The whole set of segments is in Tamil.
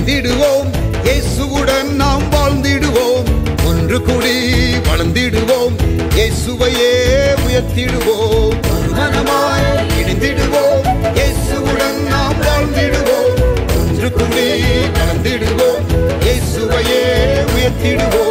இணைந்திடுவோம். இயேசுவுடன் நாம் வாழ்ந்திடுவோம். ஒன்று கூடி வளர்ந்திடுவோம். இயேசுவையே உயர்த்திடுவோம். மனமாய் இணைந்திடுவோம். இயேசுவுடன் நாம் வாழ்ந்திடுவோம். ஒன்று கூடி வளர்ந்திடுவோம். இயேசுவையே உயர்த்திடுவோம்.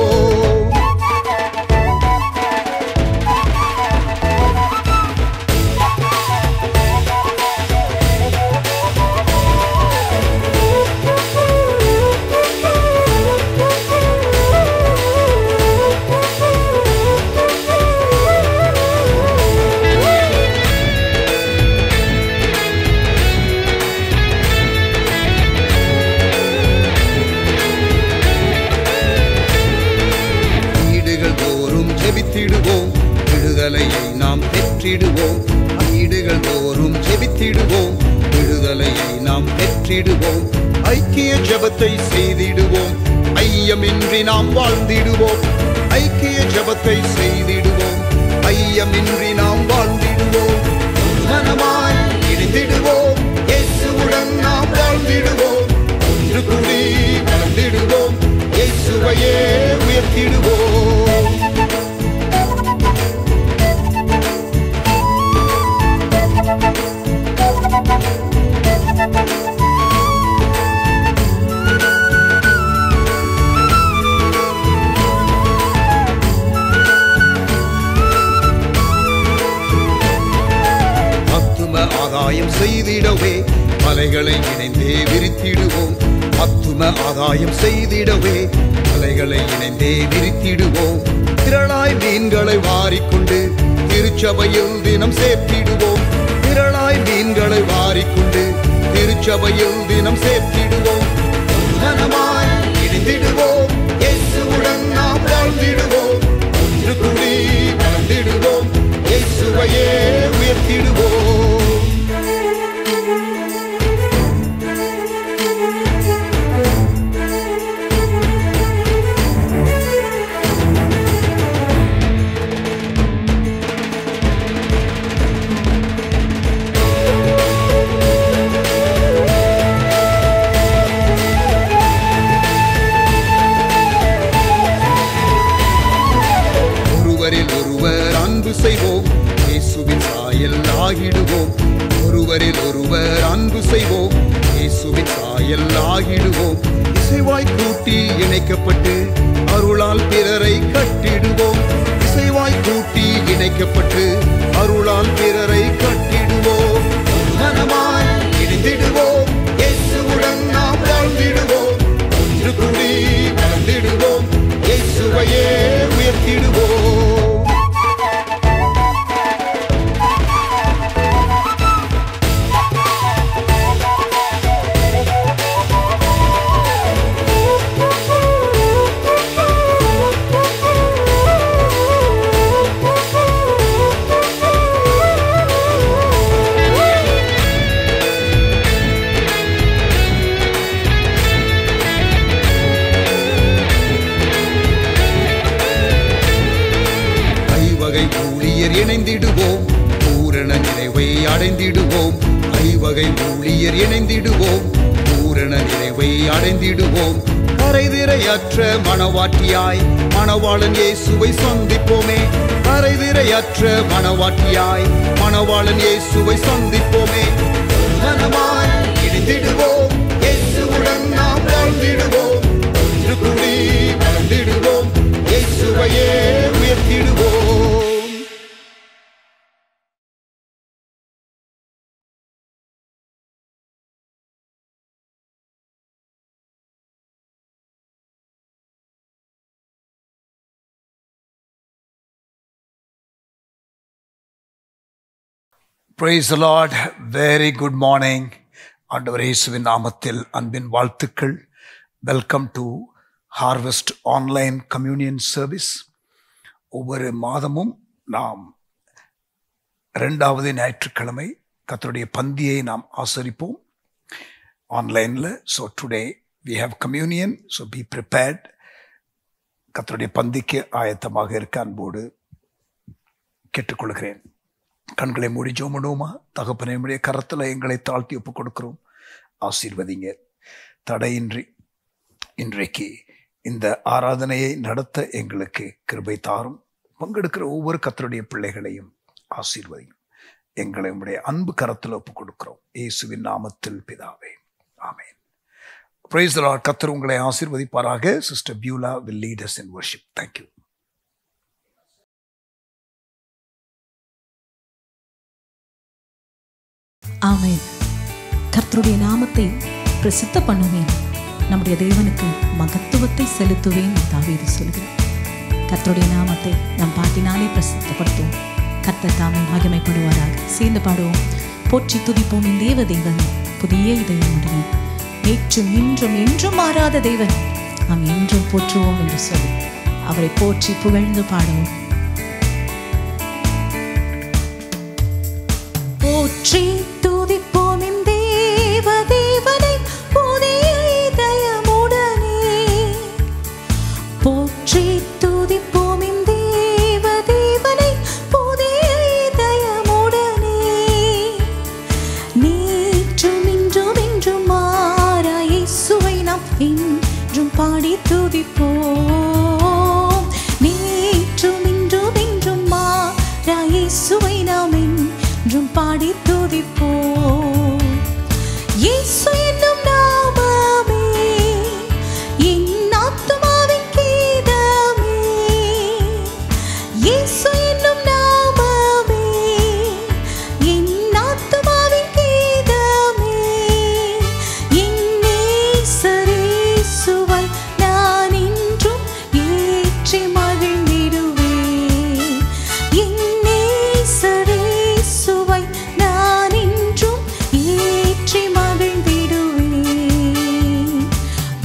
விடுதலையை நாம் பெற்றிடுவோம். வீடுகள் தோறும் ஜெபித்திடுவோம். விடுதலையை நாம் பெற்றிடுவோம். ஐக்கிய ஜெபத்தை செய்திடுவோம். ஐயமின்றி நாம் வாழ்ந்திடுவோம். ஐக்கிய ஜெபத்தை செய்திடுவோம். ஐயமின்றி நாம் வாழ்ந்திடுவோம். மனமாய் இணைந்திடுவோம். இயேசுவுடன் நாம் வாழ்ந்திடுவோம். ஒன்று கூடி வளர்ந்திடுவோம். இயேசுவையே உயர்த்திடுவோம். ஆதாயம் செய்திடவே மலைகளை இணைந்தே விரித்திடுவோம். ஆத்தும ஆதாயம் செய்திடவே மலைகளை இணைந்தே விரித்திடுவோம். திரளாய் மீன்களை வாரிக்கொண்டு திருச்சபையில் தினம் சேர்த்திடுவோம். திரளாய் மீன்களை வாரிக்கொண்டு திருச்சபையில் தினம் சேர்த்திடுவோம். மனமாய் இணைந்திடுவோம். இயேசுவுடன் நாம் வாழ்ந்திடுவோம். ஒன்று கூடி வளர்ந்திடுவோம். இயேசுவையே உயர்த்திடுவோம். ஒருவர் அன்பு செய்வோம். இயேசுவின் சாயல் ஆகிடுவோம். ஒருவரில் ஒருவர் அன்பு செய்வோம். இயேசுவின் சாயல் ஆகிடுவோம். இசைவாய் கூட்டி இணைக்கப்பட்டு அருளால் பிறரை கட்டிடுவோம். இசைவாய் கூட்டி இணைக்கப்பட்டு அருளால் பிறரை கட்டிடுவோம். மனமாய் இணைந்திடுவோம். இயேசுவுடன் நாம் வாழ்ந்திடுவோம். ஒன்று கூடி வளர்ந்திடுவோம். இயேசுவையே உயர்த்திடுவோம். இணைந்திடுவோம். பூரண நிறைவை அடைந்திடுவோம். ஐவகை ஊழியர் இணைந்திடுவோம். பூரண நிறைவை அடைந்திடுவோம். கரைதிரையற்ற மணவாட்டியாய் மணவாளன் இயேசுவை சந்திப்போமே. கரைதிரையற்ற மணவாட்டியாய் மணவாளன் இயேசுவை சந்திப்போமே. மனமாய் இணைந்திடுவோம். இயேசுவுடன் நாம் வாழ்ந்திடுவோம். ஒன்று கூடி வளர்ந்திடுவோம். இயேசுவையே உயர்த்திடுவோம். Praise the Lord. Very good morning. ஆண்டவர் இயேசுவின் நாமத்தில் அன்பின் வாழ்த்துக்கள். Welcome to harvest online communion service. ஒவ்வொரு மாதமும் நாம் 2வது ஞாயிற்றுக்கிழமை கர்த்தருடைய பந்தியை நாம் ஆசரிப்போம் ஆன்லைனில். So today we have communion. So be prepared. கர்த்தருடைய பந்திக்கு ஆயத்தமாக இருக்க அன்போடு கேட்டுக்கொள்கிறேன். கண்களை மூடி ஜெபம் பண்ணுவோமா? தகப்பனே, உம்முடைய கரத்தில் எங்களை தாழ்த்தி ஒப்புக் கொடுக்கிறோம். ஆசீர்வதிங்க. தடையின்றி இன்றைக்கு இந்த ஆராதனையை நடத்த எங்களுக்கு கிருபை தாரும். பங்கெடுக்கிற ஒவ்வொரு கர்த்தருடைய பிள்ளைகளையும் ஆசீர்வதியும். எங்களை உம்முடைய அன்பு கரத்தில் ஒப்புக் கொடுக்கிறோம். இயேசுவின் நாமத்தில் பிதாவே, ஆமென். Praise the Lord. கர்த்தர் உங்களை ஆசீர்வதிப்பாராக. Sister Beulah will lead us in worship. Thank you. ஆமென். கர்த்தருடைய நாமத்தை பிரசித்த பண்ணுவேன், நம்முடைய தேவனுக்கு மகத்துவத்தை செலுத்துவேன் தாவீது சொல்கிறார். கர்த்தருடைய நாமத்தை நம் பாட்டினாலே பிரசித்தப்படுத்துவோம். கர்த்தர் தாமே மகிமைப்படுவாராக. சேர்ந்து பாடுவோம். போற்றி துதிப்போம் என் தேவ தேவன், புதிய இதயமுடைய நேற்றும் இன்றும் என்றும் மாறாத தேவன், நாம் என்றும் போற்றுவோம் என்று சொல்லி அவரை போற்றி புகழ்ந்து பாடுவோம். போற்றி துதிப்போம் என் தேவ தேவனை, புதிய இதயமுடனே. போற்றி துதிப்போம் என் தேவ தேவனை, புதிய இதயமுடனே. நேற்றும் இன்றும் என்றும் மாறா இயேசுவை நாம் என்றும் பாடி துதிப்போம். நேற்றும் இன்றும் என்றும் மாறா இயேசுவை நாம் என்றும் பாடி துதிப்போம். இயேசு என்னும் நாமமே என் ஆத்துமாவின் கீதமே. இயேசு என்னும் நாமமே என் ஆத்துமாவின் கீதமே. என் நேசர் இயேசுவை நான் என்றும் ஏற்றி மகிழ்ந்திடுவேன். என் நேசர் இயேசுவை நான் என்றும் ஏற்றி மகிழ்ந்திடுவேன்.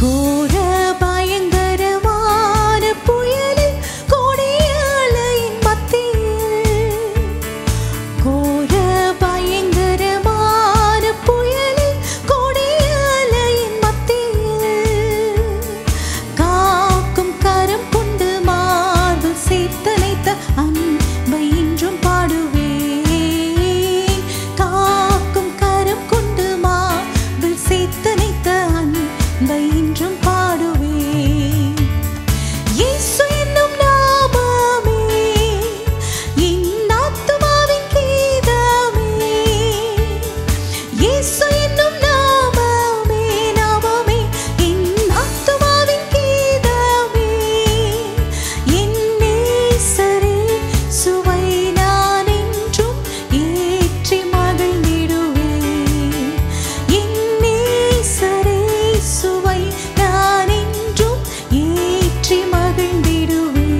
கோர பயங்கரமான புயலில் கொடிய அலையின் மத்தியில், கோர பயங்கரமான புயலில் கொடிய அலையின் மத்தியில், காக்கும் கரம் கொண்டு மார்பில் சேர்த்தனைத்த அன்பை இன்றும் பாடுவேன். காக்கும் கரம் கொண்டு மார்பில் சேர்த்தனைத்த அன்பை இன்றும் பாடுவேன். இயேசு என்னும் நாமமே என் ஆத்துமாவின் கீதமே. இயேசு என்னும் நாமமே நாமமே என் ஆத்துமாவின் கீதமே. என் நேசர் இயேசுவை நான் என்றும் ஏற்றி மகிழ்ந்திடுவேன். என் நேசர் இயேசுவை நான் என்றும் ஏற்றி மகிழ்ந்திடுவேன்.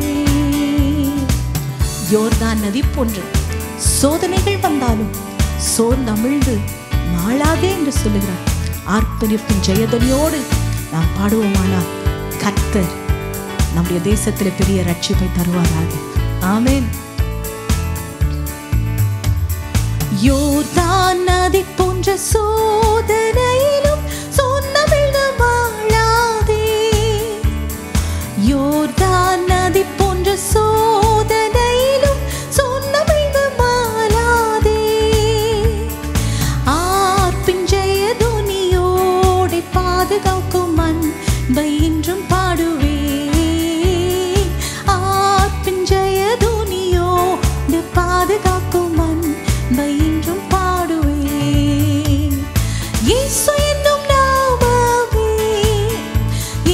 யோர்தான் நதி போன்ற சோதனைகள் வந்தாலும் சோர்ந்தமிழ்ந்து மாளாதே என்று சொல்லுகிறார். ஆர்ப்பரிப்பின் ஜெயதொலியோடு நாம் பாடுவோமானால் கர்த்தர் நம்முடைய தேசத்தில் பெரிய ரட்சிப்பை தருவாராக. ஆமென். யோர்தான் நதி போன்ற சோதனையிலும் சோர்ந்தமிழ்ந்து மாளாதே. யோர்தான் நதி போன்ற சோதனையிலும் சோர்ந்தமிழ்ந்து மாளாதே. ஆர்ப்பின் ஜெயதுனியோடு பாதுகாக்கும் அன்பை இன்றும் பாடுவேன். ஆர்ப்பின் ஜெயதுனியோடு பாதுகாக்கும் அன்பை இன்றும் பாடுவேன். இயேசு என்னும் நாமமே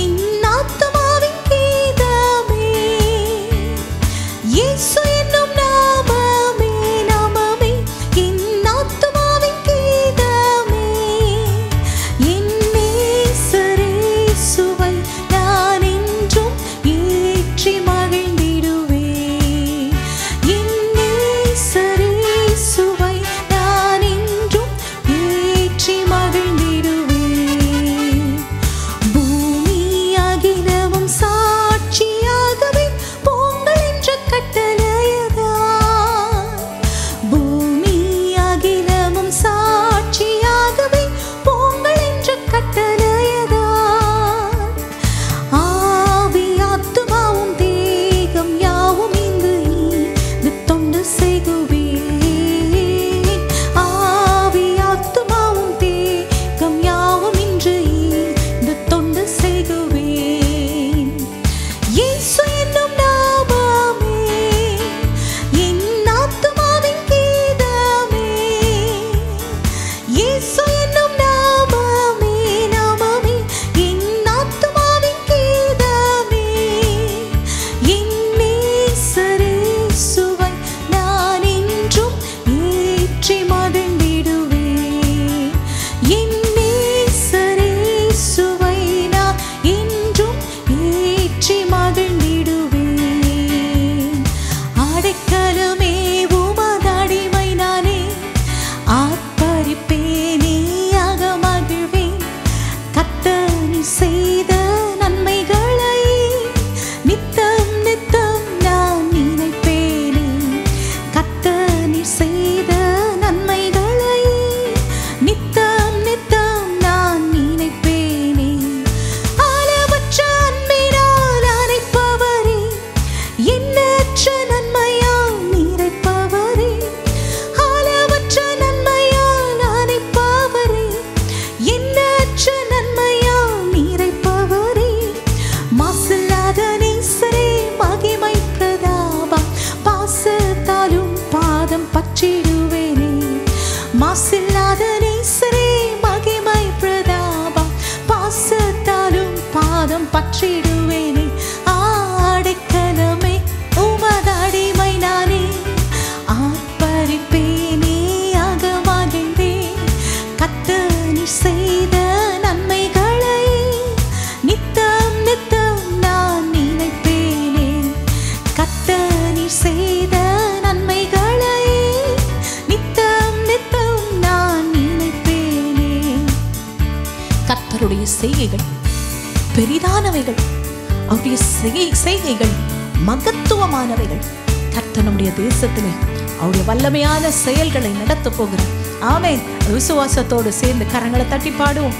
என் ஆத்துமாவின் கீதமே. இயேசு என்னும் நாமமே நாமமே என் ஆத்துமாவின் கீதமே. என் நேசர் இயேசுவை நான் என்றும் ஏற்றி மகிழ்ந்திடுவேன். என் நேசர் இயேசுவை நான் என்றும் ஏற்றி மகிழ்ந்திடுவேன். போற்றிடுவேனே. மாசில்லாத நேசரே மகிமை பிரதாபம் பாசத்தாலும் பாதம் பற்றிடுவேனே. ஆடைக்கலமே உமதடிமை நானே, ஆர்ப்பரிப்பேனே அகமகிழ்ந்தேன். கர்த்தர் செய்த நன்மைகளை நித்தம் நித்தம் நான் நினைப்பேனே. கர்த்தர் செய்த நன்மைகளை நித்தம் நித்தம் நான் நினைப்பேனே. கர்த்தருடைய செய்கைகள் பெரிதானவைகள், அவருடைய செய்கைகள் மகத்துவமானவைகள். கர்த்தர் நம்முடைய தேசத்திலே அவருடைய வல்லமையான செயல்களை நடத்த போகிறார். ஆமென். விசுவாசத்தோடு சேர்ந்து கரங்களை தட்டி பாடுவோம்.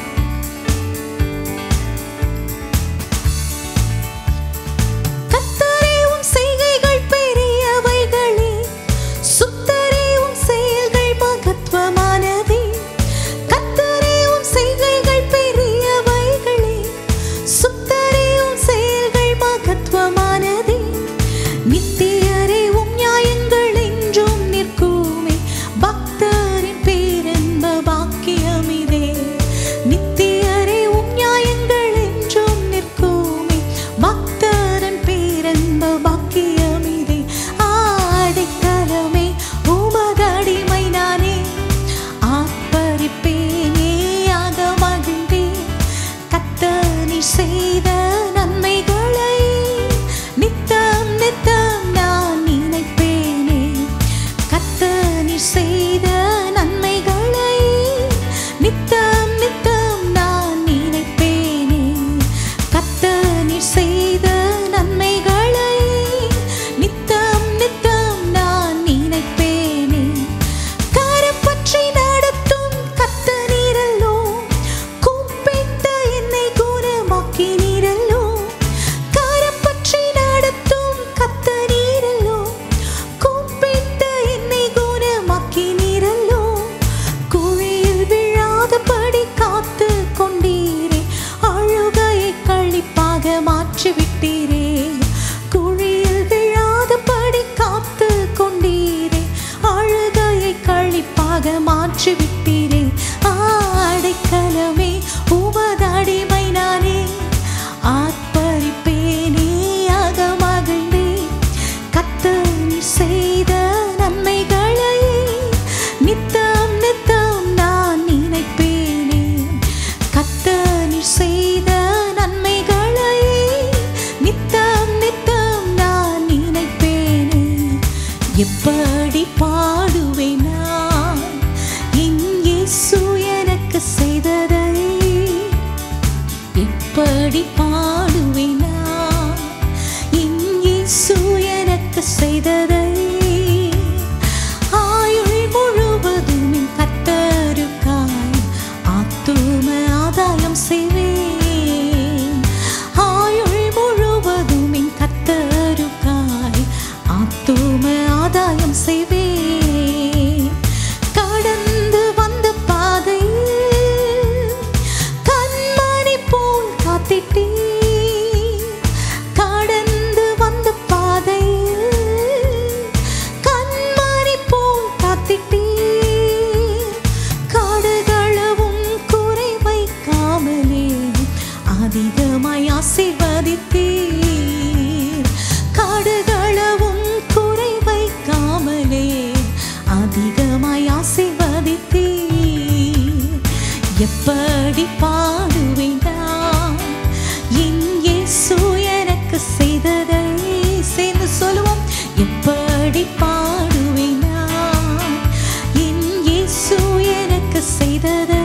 கர்த்தரே உம் செய்கைகள் பெரியவைகளே, சுத்தரே உம் செயல்கள் மகத்துவமானதே. கர்த்தரே உம் செய்கைகள் பெரியவைகளே, சுத்தரே உம் செயல்கள் மகத்துவமானதே. நித்தியரே உம் நியாயங்கள் என்றும் நிற்குமே, பக்தரின் பேரென்ப பாக்கியமிதே. நித்தியரே உம் நியாயங்கள் என்றும் நிற்குமே, பக்தரின் பேரென்ப பாக்கியமிதே. ஆடைக்கலமே உமதடிமை நானே, ஆர்ப்பரிப்பேனே அகமகிழ்ந்தேன். கர்த்தர் செய்த நன்மைகளை நித்தம் நித்தம் நான் நினைப்பேனே. கர்த்தர் செய்த நன்மைகளை நித்தம் நித்தம் நான் நினைப்பேனே. கர்த்தர் செய்த நன்மைகளை நித்தம் நித்தம் நான் நினைப்பேனே. கரம் பற்றி நடத்தும் கர்த்தரீரல்லோ, கூப்பிட்ட என்னை குணமாக்கினீரல்லோ. கரம் பற்றி நடத்தும் கர்த்தரீரல்லோ, கூப்பிட்ட என்னை குணமாக்கினீரல்லோ. குழியில் விழாதபடி காத்து கொண்டீரே, அழுகையை களிப்பாக மாற்றிவிட்டீரே. குழியில் விழாதபடி காத்து கொண்டீரே, அழுகையை களிப்பாக மாற்றிவிட்டீரே. ஆடைக்கலமே உமதடிமை நானே, ஆர்ப்பரிப்பேனே அகமகிழ்ந்தேன். கர்த்தர் செய்த நன்மைகளை நித்தம் நித்தம் நான் நினைப்பேனே. கர்த்தர் செய்த நன்மைகளை நித்தம் நித்தம் நான் நினைப்பேனே. எப்படி பாடுவேன் நான் என் இயேசு எனக்கு செய்ததை, எப்படி பாடுவேன் நான் என் இயேசு எனக்கு செய்ததை. ஆயுள் முழுவதும் என் கர்த்தருக்காய் ஆத்தும ஆதாயம் செய்வேன். ஆயுள் முழுவதும் என் கர்த்தருக்காய் ஆத்தும ஆதாயம் செய்வேன். கடந்து வந்த பாதையில் கண்மணி போல் காத்திட்டீர். கடந்து வந்த பாதையில் கண்மணி போல் காத்திட்டீர். காடுகளவும் குறை வைக்காமலே அதிகமாய் ஆசீர்வதித்தீர். காடுகளவும் குறை வைக்காமலே அதிகமாய் ஆசீர்வதித்தீர். எப்படி பாடுவேன் நான் என் இயேசு எனக்கு செய்ததை. சேர்ந்து சொல்லுவோம். எப்படி பாடுவேன் நான் என் இயேசு எனக்கு செய்ததை.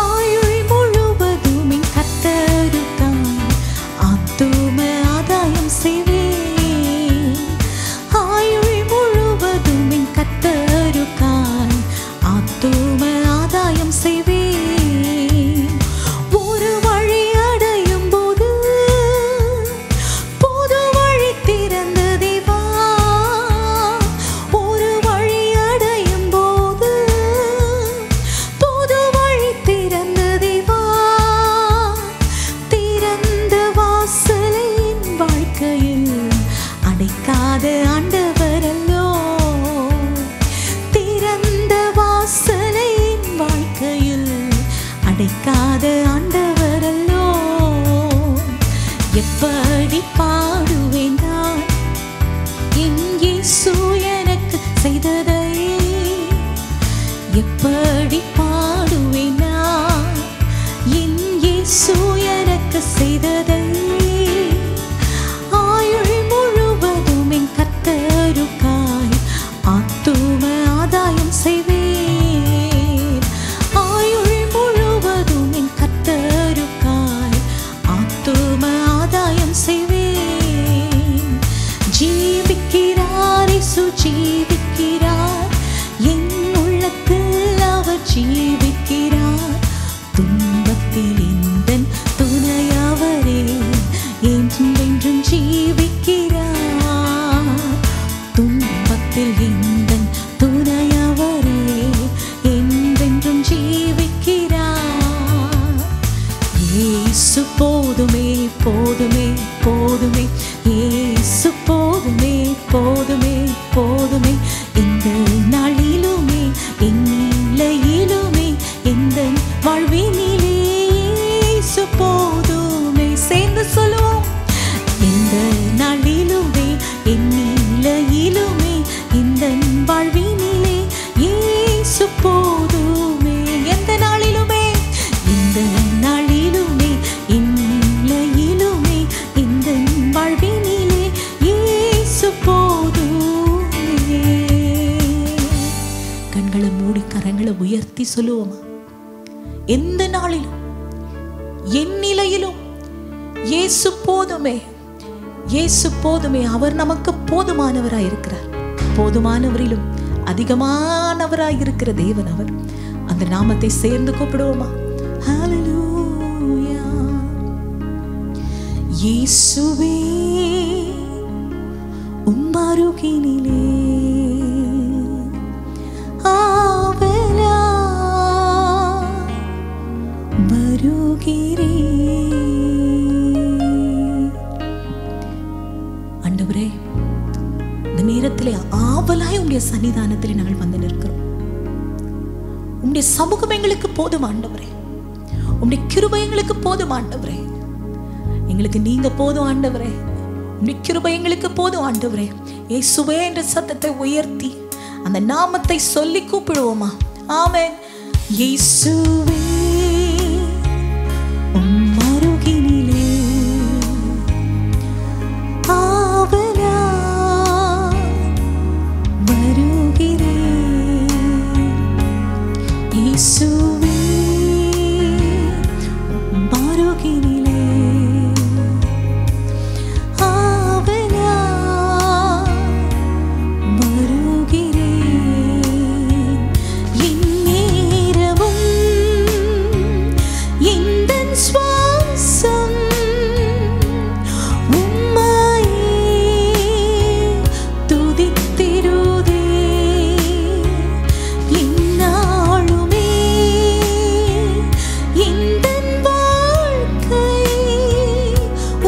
ஆயுள் முழுவதும் என் கர்த்தருக்காய் ஆத்தும ஆதாயம் செய்வேன். ஆயுள் முழுவதும் என் கர்த்தருக்காய் ஆத்தும ஆதாயம் செய்வேன். ஒரு வழி அடையும் போது புது வழி திறந்த தேவா, அடைக்காத ஆண்டவரல்லோ, எப்படி பாடுவேன் நான் என் இயேசு எனக்கு செய்ததை, எப்படி பாடுவேன் நான் என் இயேசு எனக்கு செய்ததை. ஆயுள் முழுவதும் என் கர்த்தருக்காய் ஆத்தும ஆதாயம் செய்வேன். ஆயுள் முழுவதும் என் கர்த்தருக்காய் ஆத்தும ஆதாயம் செய்வேன். ஜீவிக்கிறார் இயேசு ஜீவிக்கிறார், என் உள்ளத்தில் அவர் ஜீவிக்கிறார். துன்பத்தில் எந்தன் துணையவரே, என்றென்றும் ஜீவிக்கிறார். துன்பத்தில் எந்தன் துணையவரே, என்றென்றும் ஜீவிக்கிறார். இயேசு போதுமே போதுமே போதுமே, இயேசு போதுமே போதுமே போதுமே. இந்த நாளிலுமே என் நிலையிலுமே எந்த வாழ்வினிலே இயேசு போதுமே. சேர்ந்து சொல்லுவோம். இந்த நாளிலுமே என் நிலையிலுமே இந்த வாழ்வினிலே இயேசு போதுமே. எந்த நாளிலுமே, இந்த நாளிலுமே என் நிலையிலுமே இந்த வாழ்வினிலே இயேசு போதுமே. கண்களை மூடி கரங்களை உயர்த்தி சொல்லுவோமா? எந்த நாளிலும் என் நிலையிலும் இயேசு போதுமே, இயேசு போதுமே. அவர் நமக்கு போதுமானவராய் இருக்கிறார். போதுமானவரிலும் அதிகமானவராய் இருக்கிற தேவன் அவர். அந்த நாமத்தை சேர்ந்து கூப்பிடுவோமா? ஹல்லேலூயா. இயேசுவே உம் அருகினிலே ஆவலா வருகிறேன். ஆண்டவரே, இந்த நேரத்திலே ஆவலாய் உம்முடைய சன்னிதானத்திலே நாங்கள் வந்து நிற்கிறோம். உம்முடைய சமூகம் எங்களுக்கு போதும் ஆண்டவரே, உம்முடைய கிருபை எங்களுக்கு போதும் ஆண்டவரே. எங்களுக்கு நீங்க போதும் ஆண்டவரே, உம்முடைய கிருபை எங்களுக்கு போதும் ஆண்டவரே. இயேசுவே என்ற சத்தத்தை உயர்த்தி அந்த நாமத்தை சொல்லி கூப்பிடுவோமா? ஆமென். இயேசுவே உம் அருகினிலே ஆவலா வருகிறேன். இயேசுவே உம் அருகினிலே ஆவலா வருகிறேன். இந்நேரமும் எந்தன் சுவாசம் உம்மையே துதித்திடுதே. இந்நாளுமே எந்தன் வாழ்க்கை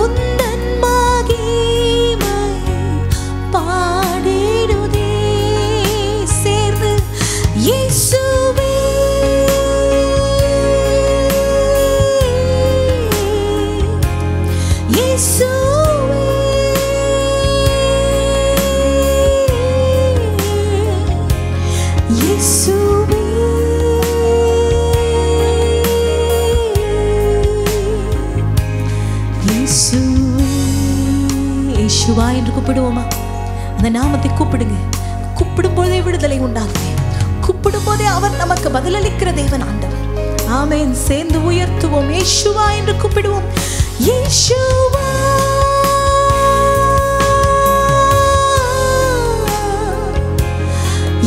உந்தன் மகிமை பாடிடுதே. சேர்ந்து இயேசுவே இயேசுவே இயேசுவே இயேசுவே. இயேசுவா என்று கூப்பிடுவோமா? அந்த நாமத்தை கூப்பிடுங்க. கூப்பிடும் போதே விடுதலை உண்டாகுமே. கூப்பிடும் போதே அவர் நமக்கு பதிலளிக்கிற தேவன் ஆண்டவர். ஆமென். சேர்ந்து உயர்த்துவோம். இயேசுவா என்று கூப்பிடுவோம். இயேசுவா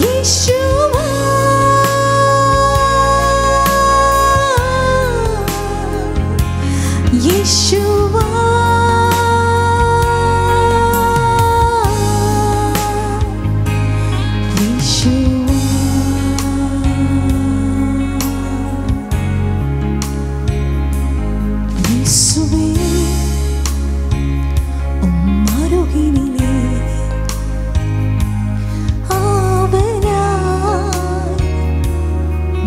இயேசுவா இயேசுவா இயேசுவே உம் அருகினிலே ஆவலாய்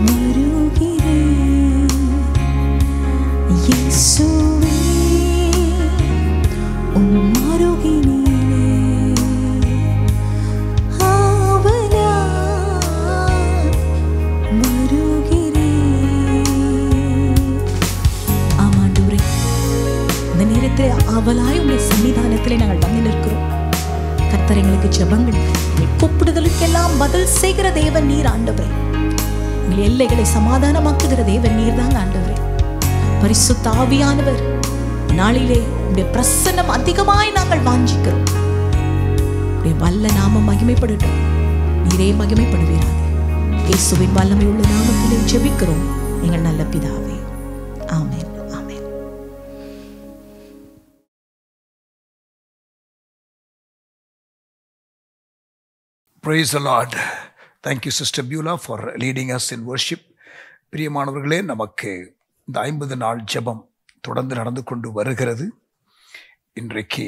வருகிறேன். ஆவலாய் உடைய சன்னிதானத்திலே நாங்கள் வந்து நிற்கிறோம். கர்த்தர் எங்களுக்கு ஜெபங்கள் கூப்பிடுதலுக்கெல்லாம் பதில் செய்கிற தேவன் நீர் ஆண்டவரே. எங்கள் எல்லைகளை சமாதானமாக்குகிற தேவன் நீர் தாங்க ஆண்டவரே. பரிசுத்த ஆவியானவர் நாளிலே உடைய பிரசன்னம் அதிகமாய் நாங்கள் வாஞ்சிக்கிறோம். உடைய வல்ல நாமம் மகிமைப்படட்டும். நீரே மகிமைப்படுவீராக. இயேசுவின் வல்லமை உள்ள நாமத்திலே ஜெபிக்கிறோம் எங்கள் நல்ல பிதாவே. ஆமென். ஆமென். Praise the Lord. Thank you, Sister Beulah, for leading us in worship. பிரியமானவர்களே, நமக்கு இந்த 50 நாள் ஜெபம் தொடர்ந்து நடந்து கொண்டு வருகிறது. இன்றைக்கு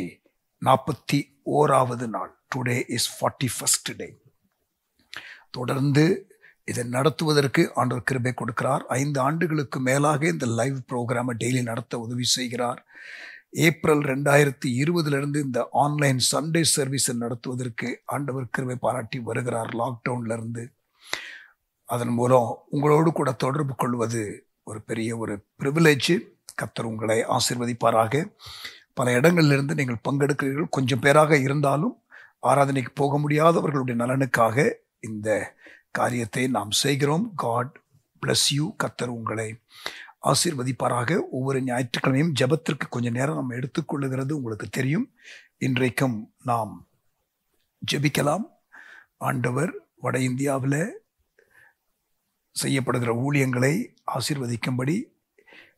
41வது நாள். டுடே இஸ் 41st டே. தொடர்ந்து இதை நடத்துவதற்கு ஆண்டவர் கிருபை கொடுக்கிறார். 5 ஆண்டுகளுக்கு மேலாக இந்த லைவ் ப்ரோக்ராமை டெய்லி நடத்த உதவி செய்கிறார். ஏப்ரல் 2020 இந்த ஆன்லைன் சண்டே சர்வீஸை நடத்துவதற்கு ஆண்டவர் கிருபை பாராட்டி வருகிறார். லாக்டவுன்லேருந்து அதன் மூலம் உங்களோடு கூட தொடர்பு கொள்வது ஒரு பெரிய ஒரு ப்ரிவிலேஜ். கர்த்தர் உங்களை ஆசீர்வதிப்பாராக. பல இடங்களிலிருந்து நீங்கள் பங்கெடுக்கிறீர்கள். கொஞ்சம் பேராக இருந்தாலும் ஆராதனைக்கு போக முடியாதவர்களுடைய நலனுக்காக இந்த காரியத்தை நாம் செய்கிறோம். God bless you. கர்த்தர் உங்களை ஆசீர்வதிப்பாராக. ஒவ்வொரு ஞாயிற்றுக்கிழமையும் ஜெபத்திற்கு கொஞ்சம் நேரம் நம்ம எடுத்துக்கொள்ளுகிறது உங்களுக்கு தெரியும். இன்றைக்கும் நாம் ஜெபிக்கலாம். ஆண்டவர் வட இந்தியாவில் செய்யப்படுகிற ஊழியங்களை ஆசீர்வதிக்கும்படி,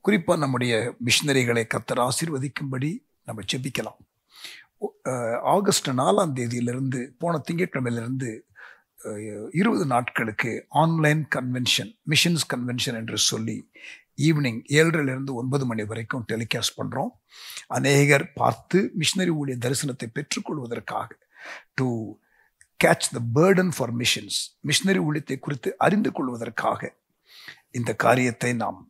குறிப்பாக நம்முடைய மிஷனரிகளை கர்த்தர் ஆசீர்வதிக்கும்படி நம்ம ஜெபிக்கலாம். ஆகஸ்ட் 4ஆம் தேதியிலிருந்து போன திங்கட்கிழமையிலிருந்து 20 நாட்களுக்கு ஆன்லைன் கன்வென்ஷன், மிஷன்ஸ் கன்வென்ஷன் என்று சொல்லி ஈவினிங் 7:30 9 மணி வரைக்கும் டெலிகாஸ்ட் பண்ணுறோம். அநேகர் பார்த்து மிஷனரி ஊழிய தரிசனத்தை பெற்றுக்கொள்வதற்காக, to catch the burden for missions, missionary ஊழியத்தை குறித்து அறிந்து கொள்வதற்காக இந்த காரியத்தை நாம்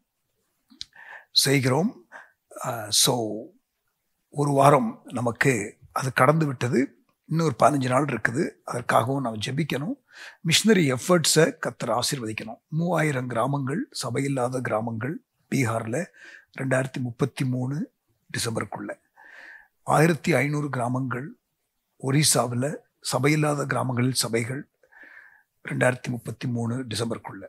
செய்கிறோம். ஸோ ஒரு வாரம் நமக்கு அது கடந்து விட்டது. இன்னொரு 15 நாள் இருக்குது. அதற்காகவும் நாம் ஜெபிக்கணும். மிஷனரி எஃபர்ட்ஸை கர்த்தர் ஆசீர்வதிக்கணும். 3000 கிராமங்கள், சபையில்லாத கிராமங்கள் பீகாரில் 2033 டிசம்பருக்குள்ள, 1500 கிராமங்கள் ஒரிசாவில் சபையில்லாத கிராமங்களில் சபைகள் 2033 டிசம்பருக்குள்ள,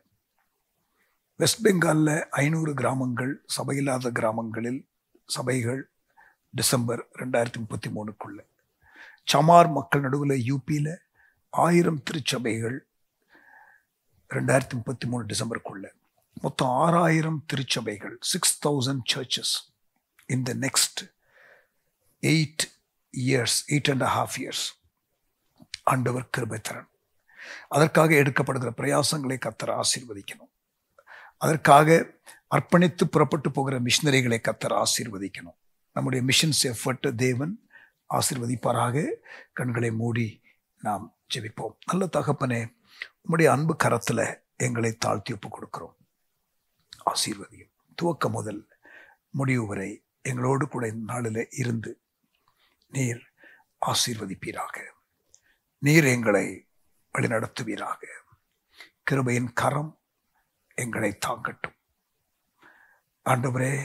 வெஸ்ட் பெங்காலில் 500 கிராமங்கள் சபையில்லாத கிராமங்களில் சபைகள் டிசம்பர் 2033க்குள்ள, சமார் மக்கள் நடுவில் யூபியில் 1000 திருச்சபைகள் 2033 டிசம்பருக்குள்ள, மொத்தம் 6000 திருச்சபைகள், 6000 churches in the next 8 years, 8.5 years. ஆண்டவர் கிருபை தரணும். அதற்காக எடுக்கப்படுகிற பிரயாசங்களை கர்த்தர் ஆசீர்வதிக்கணும். அதற்காக அர்ப்பணித்து புறப்பட்டு போகிற மிஷனரிகளை கர்த்தர் ஆசீர்வதிக்கணும். நம்முடைய மிஷன்ஸ் எஃபர்ட் தேவன் ஆசீர்வதிப்பாராக. கண்களை மூடி நாம் ஜெபிப்போம். நல்ல தகப்பனே, உம்முடைய அன்பு கரத்தில் எங்களை தாழ்த்தி ஒப்பு கொடுக்கிறோம். ஆசீர்வதியும். துவக்க முதல் முடிவு வரை எங்களோடு கூட இந்த நாளில் இருந்து நீர் ஆசீர்வதிப்பீராக. நீர் எங்களை வழிநடத்துவீராக. கிருபையின் கரம் எங்களை தாங்கட்டும். ஆண்டவரே,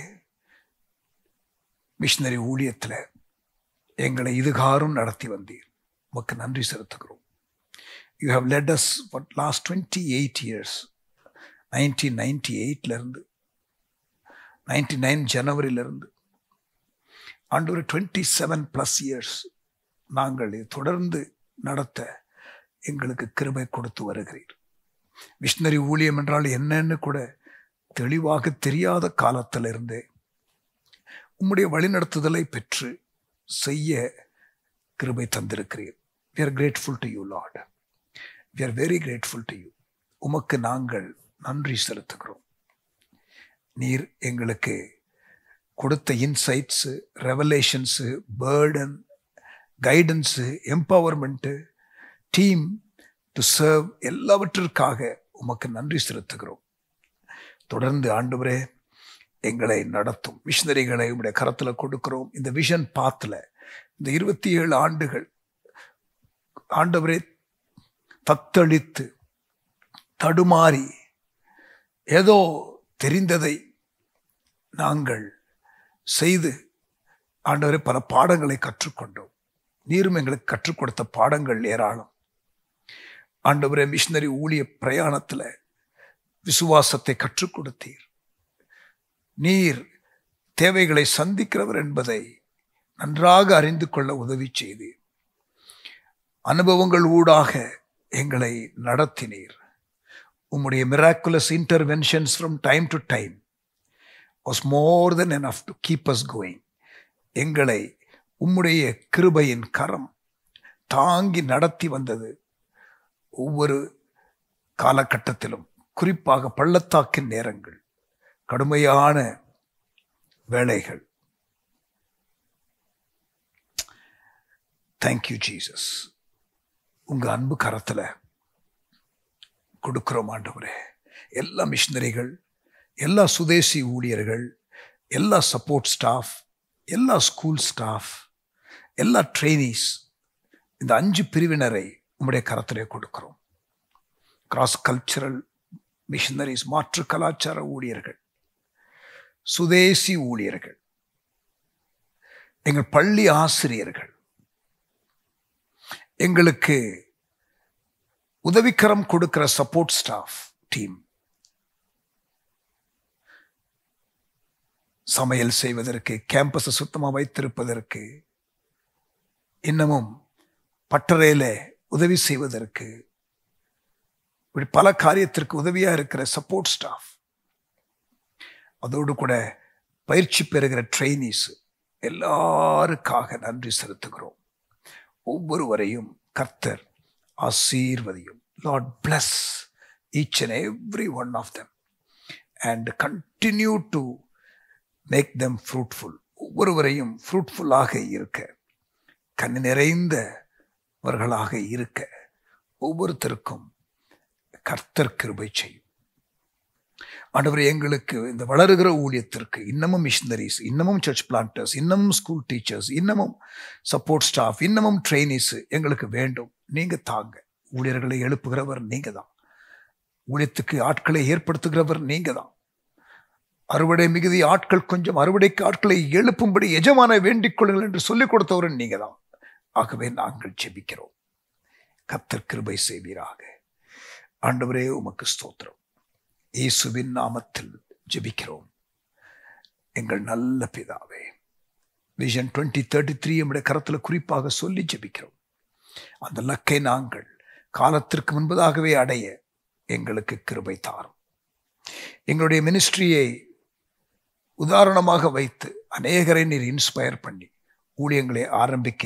மிஷனரி ஊழியத்தில் எங்களை இதுகாரும் நடத்தி வந்தீர். உமக்கு நன்றி செலுத்துகிறோம். You have led us for last 28 years. 1998 99 ஜனவரியிலிருந்து ஆண்டவர் 27+ years நாங்கள் தொடர்ந்து நடத்த எங்களுக்கு கிருபை கொடுத்து வருகிறீர். மிஷனரி ஊழியம் என்றால் என்னன்னு கூட தெளிவாக தெரியாத காலத்திலிருந்தே உம்முடைய வழிநடத்துதலை பெற்று செய்ய கிருபை தந்திருக்கிறீர். We are grateful to you, Lord. We are very grateful to you. உமக்கு நாங்கள் நன்றி செலுத்துகிறோம். நீர் எங்களுக்கு கொடுத்த insights, revelations, burden, guidance, empowerment, team to serve எல்லாவற்றிற்காக உமக்கு நன்றி செலுத்துகிறோம். தொடர்ந்து ஆண்டவரே எங்களை நடத்தும். மிஷனரிகளை உடைய கரத்தில் கொடுக்கிறோம். இந்த விஷன் பாத்தில் இந்த 27 ஆண்டுகள் ஆண்டவரே தத்தளித்து தடுமாறி ஏதோ தெரிந்ததை நாங்கள் செய்து ஆண்டவரே, பல பாடங்களை கற்றுக்கொண்டோம். நீரும் எங்களுக்கு கற்றுக் கொடுத்த பாடங்கள் ஏராளம். ஆண்டவரே, மிஷனரி ஊழிய பிரயாணத்தில் விசுவாசத்தை கற்றுக் கொடுத்தீர். நீர் தேவைகளை சந்திக்கிறவர் என்பதை நன்றாக அறிந்து கொள்ள உதவி செய்தீர். அனுபவங்கள் ஊடாக எங்களை நடத்தினீர். உம்முடைய miraculous interventions from time to time was more than enough to keep us going. எங்களை உம்முடைய கிருபையின் கரம் தாங்கி நடத்தி வந்தது. ஒவ்வொரு காலகட்டத்திலும், குறிப்பாக பள்ளத்தாக்கின் நேரங்கள், கடுமையான வேளைகள். Thank you Jesus. உங்க அன்பு கரத்துல கொடுக்கிறோம் ஆண்டவரே. எல்லா மிஷனரிகள், எல்லா சுதேசி ஊழியர்கள், எல்லா சப்போர்ட் ஸ்டாஃப், எல்லா ஸ்கூல் ஸ்டாஃப், எல்லா ட்ரெயினிஸ், இந்த 5 பிரிவினரை உம்முடைய கரத்திலே கொடுக்கிறோம். கிராஸ் கல்ச்சரல் மிஷனரிஸ், மாற்று கலாச்சார ஊழியர்கள், சுதேசி ஊழியர்கள், எங்கள் பள்ளி ஆசிரியர்கள், எங்களுக்கு உதவிக்கரம் கொடுக்கிற சப்போர்ட் ஸ்டாஃப் டீம், சமையல் செய்வதற்கு, கேம்பஸை சுத்தமாக வைத்திருப்பதற்கு, இன்னமும் பட்டறையில உதவி செய்வதற்கு, இப்படி பல காரியத்திற்கு உதவியா இருக்கிற சப்போர்ட் ஸ்டாஃப், அதோடு கூட பயிற்சி பெறுகிற ட்ரெயினிஸ், எல்லாருக்காக நன்றி செலுத்துகிறோம். ஒவ்வொருவரையும் கர்த்தர் ஆசீர்வதியும். Lord, bless each and every one of them and continue to make them fruitful. ஒவ்வொருவரையும் ஃப்ரூட்ஃபுல்லாக இருக்க, கனி நிறைந்தவர்களாக இருக்க ஒவ்வொருத்தருக்கும் கர்த்தர் கிருபை செய்யும். ஆண்டவரே, எங்களுக்கு இந்த வளருகிற ஊழியத்திற்கு இன்னமும் மிஷனரிஸ், இன்னமும் சர்ச் பிளான்டர்ஸ், இன்னமும் ஸ்கூல் டீச்சர்ஸ், இன்னமும் சப்போர்ட் ஸ்டாஃப், இன்னமும் ட்ரெயினிஸ் எங்களுக்கு வேண்டும். நீங்க தாங்க. ஊழியர்களை எழுப்புகிறவர் நீங்க தான். ஊழியத்துக்கு ஆட்களை ஏற்படுத்துகிறவர் நீங்க தான். அறுவடை மிகுதி, ஆட்கள் கொஞ்சம், அறுவடைக்கு ஆட்களை எழுப்பும்படி எஜமான வேண்டிக் கொள்ளுங்கள் என்று சொல்லிக் கொடுத்தவரும் நீங்க தான். ஆகவே நாங்கள் ஜெபிக்கிறோம். கர்த்தர் கிருபை செய்வீராக. ஆண்டவரே, உமக்கு ஸ்தோத்திரம். இயேசுவின் நாமத்தில் ஜெபிக்கிறோம் எங்கள் நல்ல பிதாவே. விஷன் 2033 நம்முடைய கரத்தில் குறிப்பாக சொல்லி ஜெபிக்கிறோம். அந்த லக்கை நாங்கள் காலத்திற்கு முன்பதாகவே அடைய எங்களுக்கு கிருபை தாரும். எங்களுடைய மினிஸ்ட்ரியை உதாரணமாக வைத்து அநேகரை நீர் இன்ஸ்பயர் பண்ணி ஊழியங்களை ஆரம்பிக்க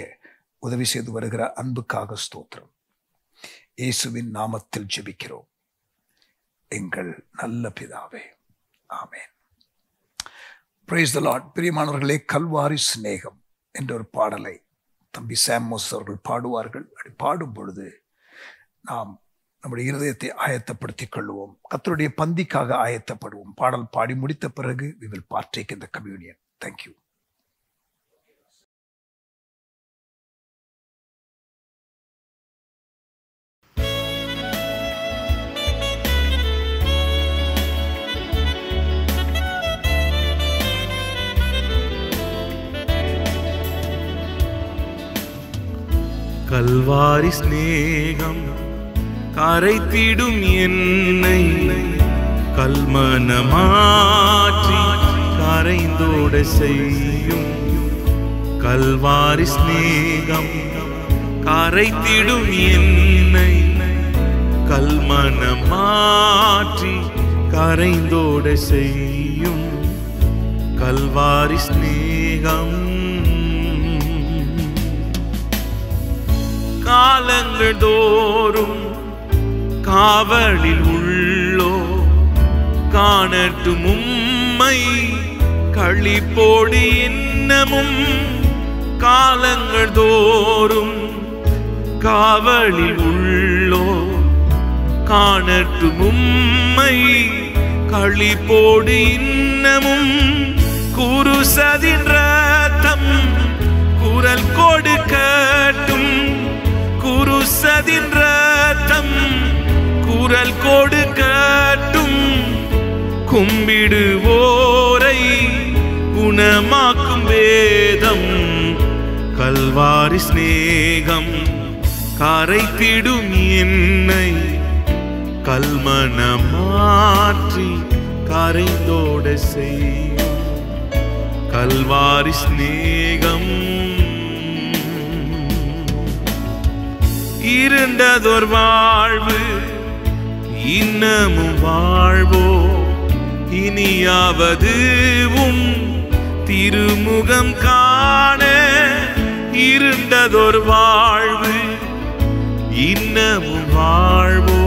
உதவி செய்து வருகிற அன்புக்காக ஸ்தோத்திரம். இயேசுவின் நாமத்தில் ஜெபிக்கிறோம் எங்கள் நல்ல பிதாவே. ஆமென். Praise the Lord. பிரியமானவர்களே, கல்வாரி சிநேகம் என்ற ஒரு பாடலை தம்பி சாமோஸ் அவர்கள் பாடுவார்கள். அப்படி பாடும் பொழுது நாம் நம்முடைய இருதயத்தை ஆயத்தப்படுத்திக் கொள்வோம். கர்த்தருடைய பந்திக்காக ஆயத்தப்படுவோம். பாடல் பாடி முடித்த பிறகு we will partake in the communion. Thank you. Kalvari ஸ்நேகம் கரைத்திடும் என்னை, கல்மனமாற்றி கரைந்தோட செய்யும். கல்வாரி ஸ்நேகம் கரைத்திடும் என்னை, கல்மனமாற்றி கரைந்தோட செய்யும். கல்வாரி ஸ்நேகம் காலங்கள் தோறும் காவலில் உள்ளோ காணட்டும் உம்மை களிப்போடு இன்னமும். காலங்கள் தோறும் காவலில் உள்ளோ காணட்டும் உம்மை களிப்போடு இன்னமும். குருசதின் ரத்தம் குரல் கொடுக்கட்டும், குருசதின் ரத்தம் குரல் கொடுக்கட்டும். கும்பிடுவோரை குணமாக்கும் வேதம் கல்வாரி சிநேகம் கரைத்திடும் என்னை கல்மனமாற்றி கரைந்தோட செய்யும் கல்வாரி சிநேகம். இருண்டதோர் வாழ்வு இன்னமும் வாழ்வோ இனியாவது உன் திருமுகம் காண. இருண்டதோர் வாழ்வு இன்னமும் வாழ்வோ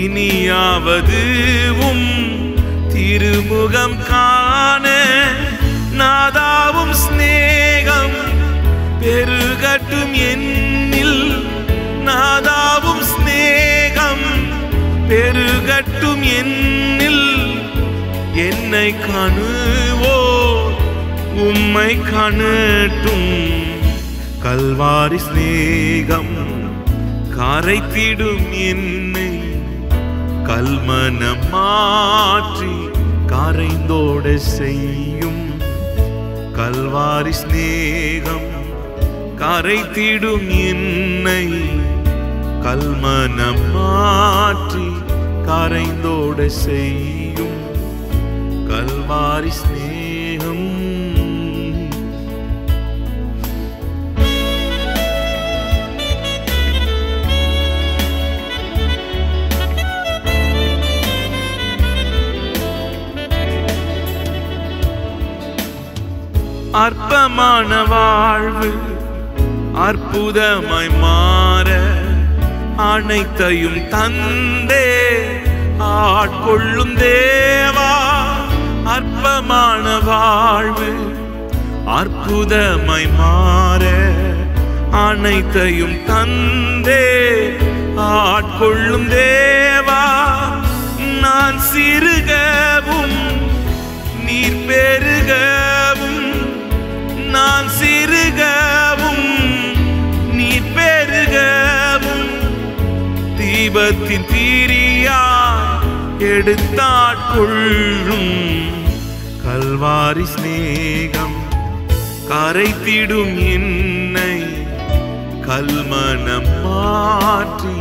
இனியாவது உன் திருமுகம் காண. நாதாவும் சிநேகம் பெருகட்டும் என்னில், நாதாவும் சிநேகம் பெருகட்டும் என்னில். என்னை காணுவோ உம்மை காணட்டும் கல்வாரி சிநேகம் கரைத்திடும் என்னை கல்மனம் மாற்றி கரைந்தோட செய்யும் கல்வாரி சிநேகம் கரைத்திடும் என்னை கல்மனம் மாற்றி கரைந்தோட செய்யும் கல்வாரி சிநேகம். அற்பமான வாழ்வு அற்புதமாய் மாற அனைத்தையும் தந்தே ஆட்கொள்ளும் தேவா. அற்பமான வாழ்வு அற்புதமாய் மாற அனைத்தையும் தந்தே ஆட்கொள்ளும் தேவா. நான் சிறுகவும் நீர் பெருகவும், நான் சிறுகவும் நீர் பெருகவும். தீபத்தின் தீரியா எடுத்தாட்கொள்ளும் கல்வாரி சிநேகம் கரைத்திடும் என்னை கல்மனம் மாற்றி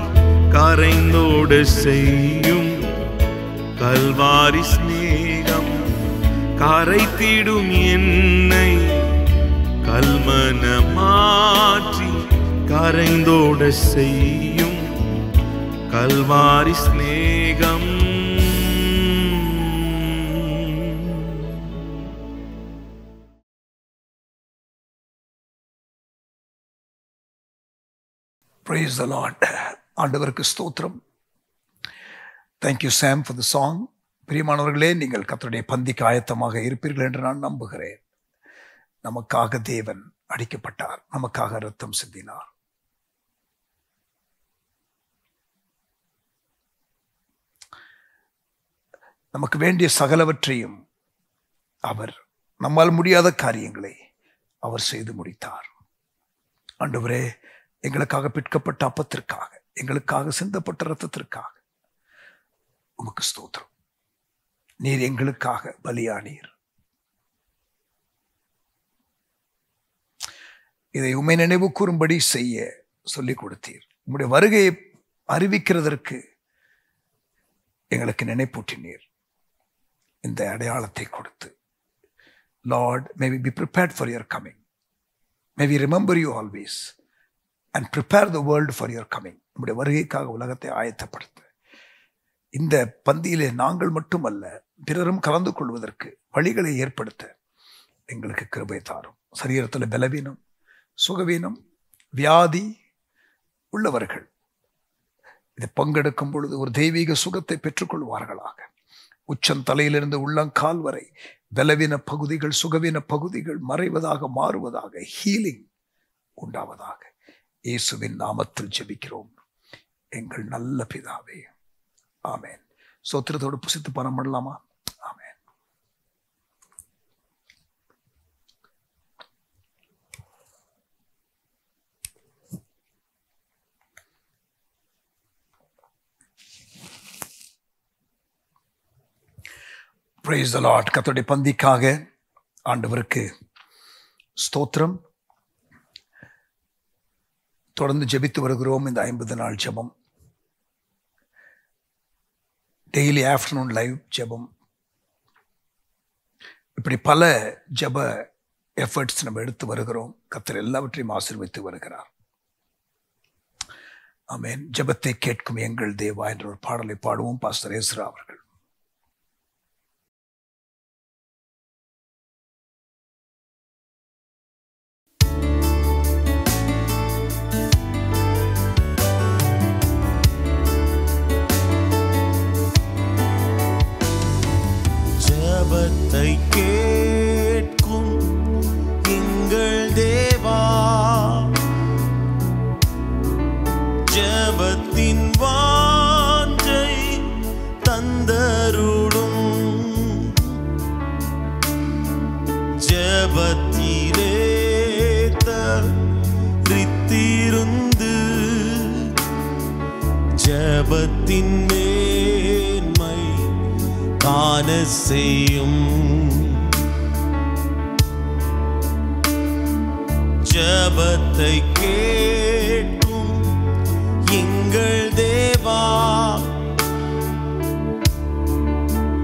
கரைந்தோடு செய்யும் கல்வாரி சிநேகம் கரைத்திடும் என்னை கல்மனம் மாற்றி கரைந்தோடு செய்யும் கல்வாரி சிநேகம். Praise the Lord. ஆண்டவருக்கு ஸ்தோத்திரம். Thank you Sam for the song. பிரியமானவர்களே, நீங்கள் கர்த்தருடைய பந்திக்கு ஆயத்தமாக இருப்பீர்கள் என்று நான் நம்புகிறேன். நமக்காக தேவன் அடிக்கப்பட்டார், நமக்காக இரத்தம் சிந்தினார். நமக்கு வேண்டிய சகலவற்றையும் அவர், நம்மால் முடியாத காரியங்களை அவர் செய்து முடித்தார். ஆண்டவரே, எங்களுக்காக பிற்கப்பட்ட அப்பத்திற்காக, எங்களுக்காக சிந்தப்பட்ட இரத்தத்திற்காக உமக்கு ஸ்தோத்திரம். நீர் எங்களுக்காக பலியானீர். இதை உம்மை நினைவு கூறும்படி செய்ய சொல்லிக் கொடுத்தீர். உம்முடைய வருகையை அறிவிக்கிறதற்கு எங்களுக்கு நினைப்பூட்டினீர். இந்த அடையாளத்தை கொடுத்து, Lord, may we be prepared for your coming. May we remember you always and prepare the world for your coming. உம்முடைய வருகைக்காக உலகத்தை ஆயத்தப்படுத்த இந்த பந்தியிலே நாங்கள் மட்டுமல்ல, பிறரும் கலந்து கொள்வதற்கு வழிகளை ஏற்படுத்த எங்களுக்கு கிருபை தாரும். சரீரத்தில் பலவீனம், சுகவீனம், வியாதி உள்ளவர்கள் இதை பங்கெடுக்கும் பொழுது ஒரு தெய்வீக சுகத்தை பெற்றுக்கொள்வார்களாக. உச்சம் தலையிலிருந்து உள்ளங்கால் வரை பலவீன பகுதிகள், சுகவீன பகுதிகள் மறைவதாக, மாறுவதாக, ஹீலிங் உண்டாவதாக. இயேசுவின் நாமத்தில் ஜெபிக்கிறோம் எங்கள் நல்ல பிதாவே, ஆமென். சோத்திரத்தோடு புசித்து பணம் பண்ணலாமா? ஆமென். Praise the Lord. கர்த்தருடைய பந்திக்காக ஆண்டவருக்கு ஸ்தோத்திரம். தொடர்ந்து ஜெபித்து வருகிறோம். இந்த 50 நாள் ஜெபம், டெய்லி ஆஃப்டர்நூன் லைவ் ஜெபம், இப்படி பல ஜெப எஃபர்ட்ஸ் நம்ம எடுத்து வருகிறோம். கர்த்தர் எல்லாவற்றையும் ஆசீர்வதித்து வருகிறார். ஆமென். ஜெபத்தை கேட்கும் எங்கள் தேவா என்ற ஒரு பாடலை பாடுவோம். பாஸ்டர் ஏசுரா அவர்கள். ஜெபத்தை கேட்கும் எங்கள் தேவா, ஜெபத்தின் வாஞ்சை தந்தருளும், ஜெபத்திலே தரித்திருந்து ஜெபத்தின் மேன்மை காண செய்யும். ஜெபத்தை கேட்கும் எங்கள் தேவா,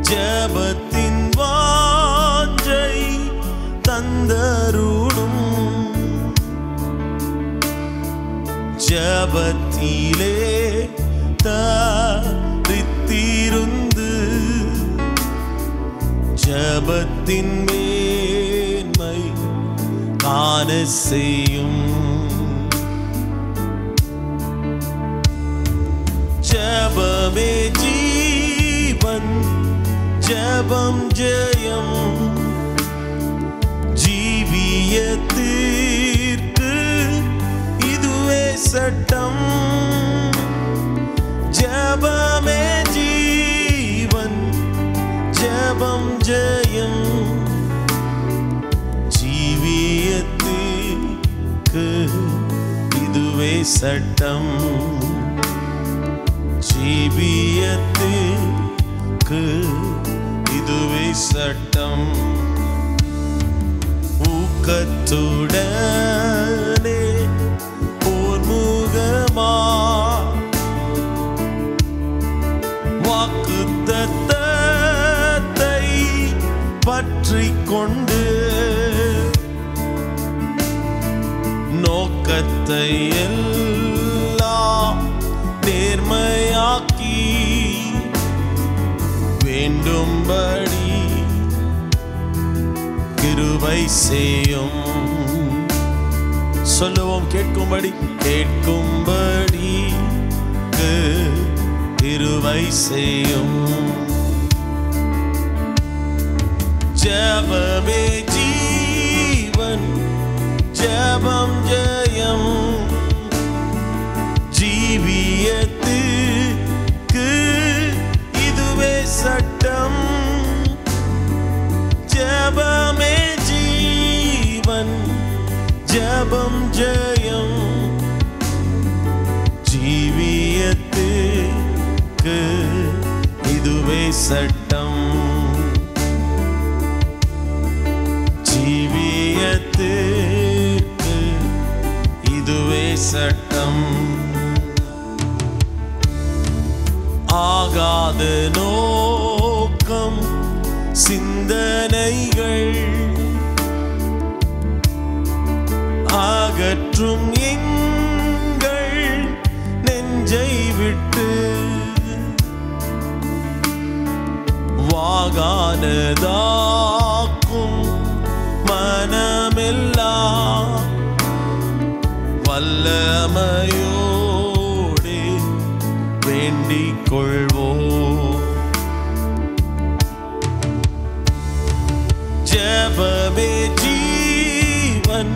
ஜெபத்தின் வாஞ்சை தந்தருளும், ஜெபத்திலே தரித்திருந்து ஜெபத்தின் மேன்மை காண செய்யும். ஜெபமே ஜீவன், ஜெபம் ஜெயம், ஜீவியத்திற்கு இதுவே சட்டம். ஜெபமே ஜீவன், ஜெபம் ஜெயம், ஜீவியத்திற்கு இதுவே சட்டம், ஜீவியத்திற்கு இதுவே சட்டம். ஊக்கத்துடனே போர்முகமா வாக்குத்தத்தத்தை பற்றிக் கொண்டு நோக்கத்தை எல்லாம் நேர்மையாக்கி வேண்டும்படி கிருபை செய்யும். சொல்லுவோம், கேட்கும்படி, கேட்கும்படி கிருபை செய்யும். ஜெபமே ஜீவன், ஜெபம் ஜெயம், ஜீவியத்திற்கு இதுவே சட்டம். ஜெபமே ஜீவன், ஜெபம் ஜெயம், ஜீவியத்திற்கு இதுவே சட்டம், ஜீவியத்திற்கு இதுவே சட்டம். ஆகாத நோக்கம் சிந்தனைகள் அகற்றும் எங்கள் நெஞ்சை விட்டு வாகானதாக்கும் மனமெல்லாம் வல்லமையோடு வேண்டிக் கொள்வோம். ஜெபமே ஜீவன்,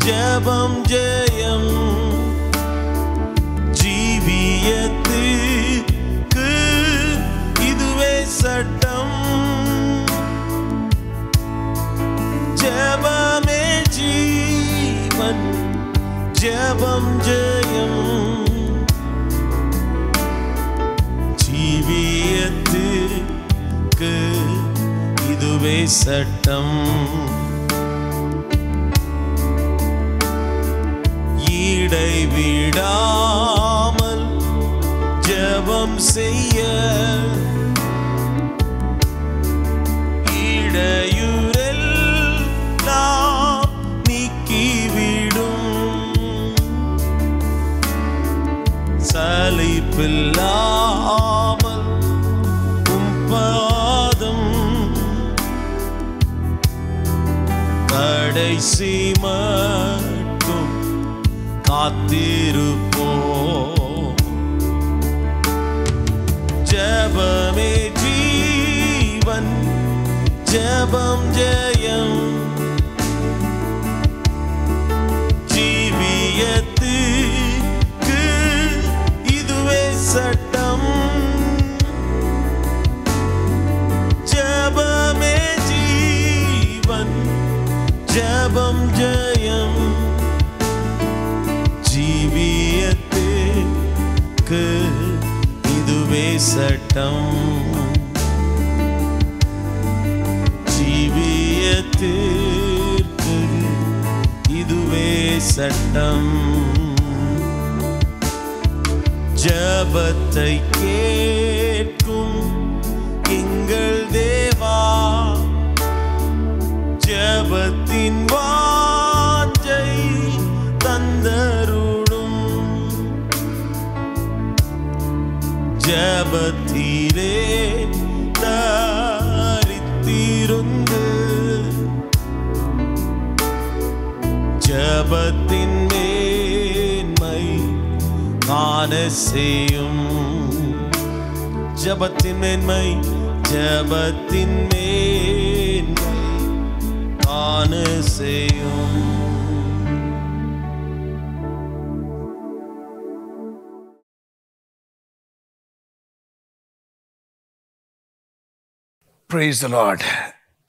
ஜெபம் ஜெயம், ஜீவியத்திற்கு இதுவே சட்டம். ஜெபமே ஜீவன், ஜெபம் ஜெயம், ஜீவியத்திற்கு இதுவே சட்டம். இடைவிடாமல் ஜெபம் செய்ய இடையூறெல்லாம் நீக்கிவிடும். சலிப்பில்லாமல் உம் பாதம் கடைசி மட்டும் காத்திருப்போம். ஜெபமே ஜீவன், ஜெபம் ஜெயம். ஜீவியத்துக்கு இதுவே சட்டம். ஜெபமே ஜீவன், ஜெபம் ஜெயம். ஜீவியத்துக்கு இதுவே சட்டம். ஜீவியத்திற்கு இதுவே சட்டம். ஜெபத்தை கேட்கும் எங்கள் தேவா, ஜெபத்தின் வாஞ்சை தந்தருளும். ஜெபத்திலே தரித்திருந்து ஜெபத்தின் மேன்மை காண செய்யும். ஜெபத்தின் மேன்மை, ஜெபத்தின் மேன்மை காண செய்யும். Praise the Lord.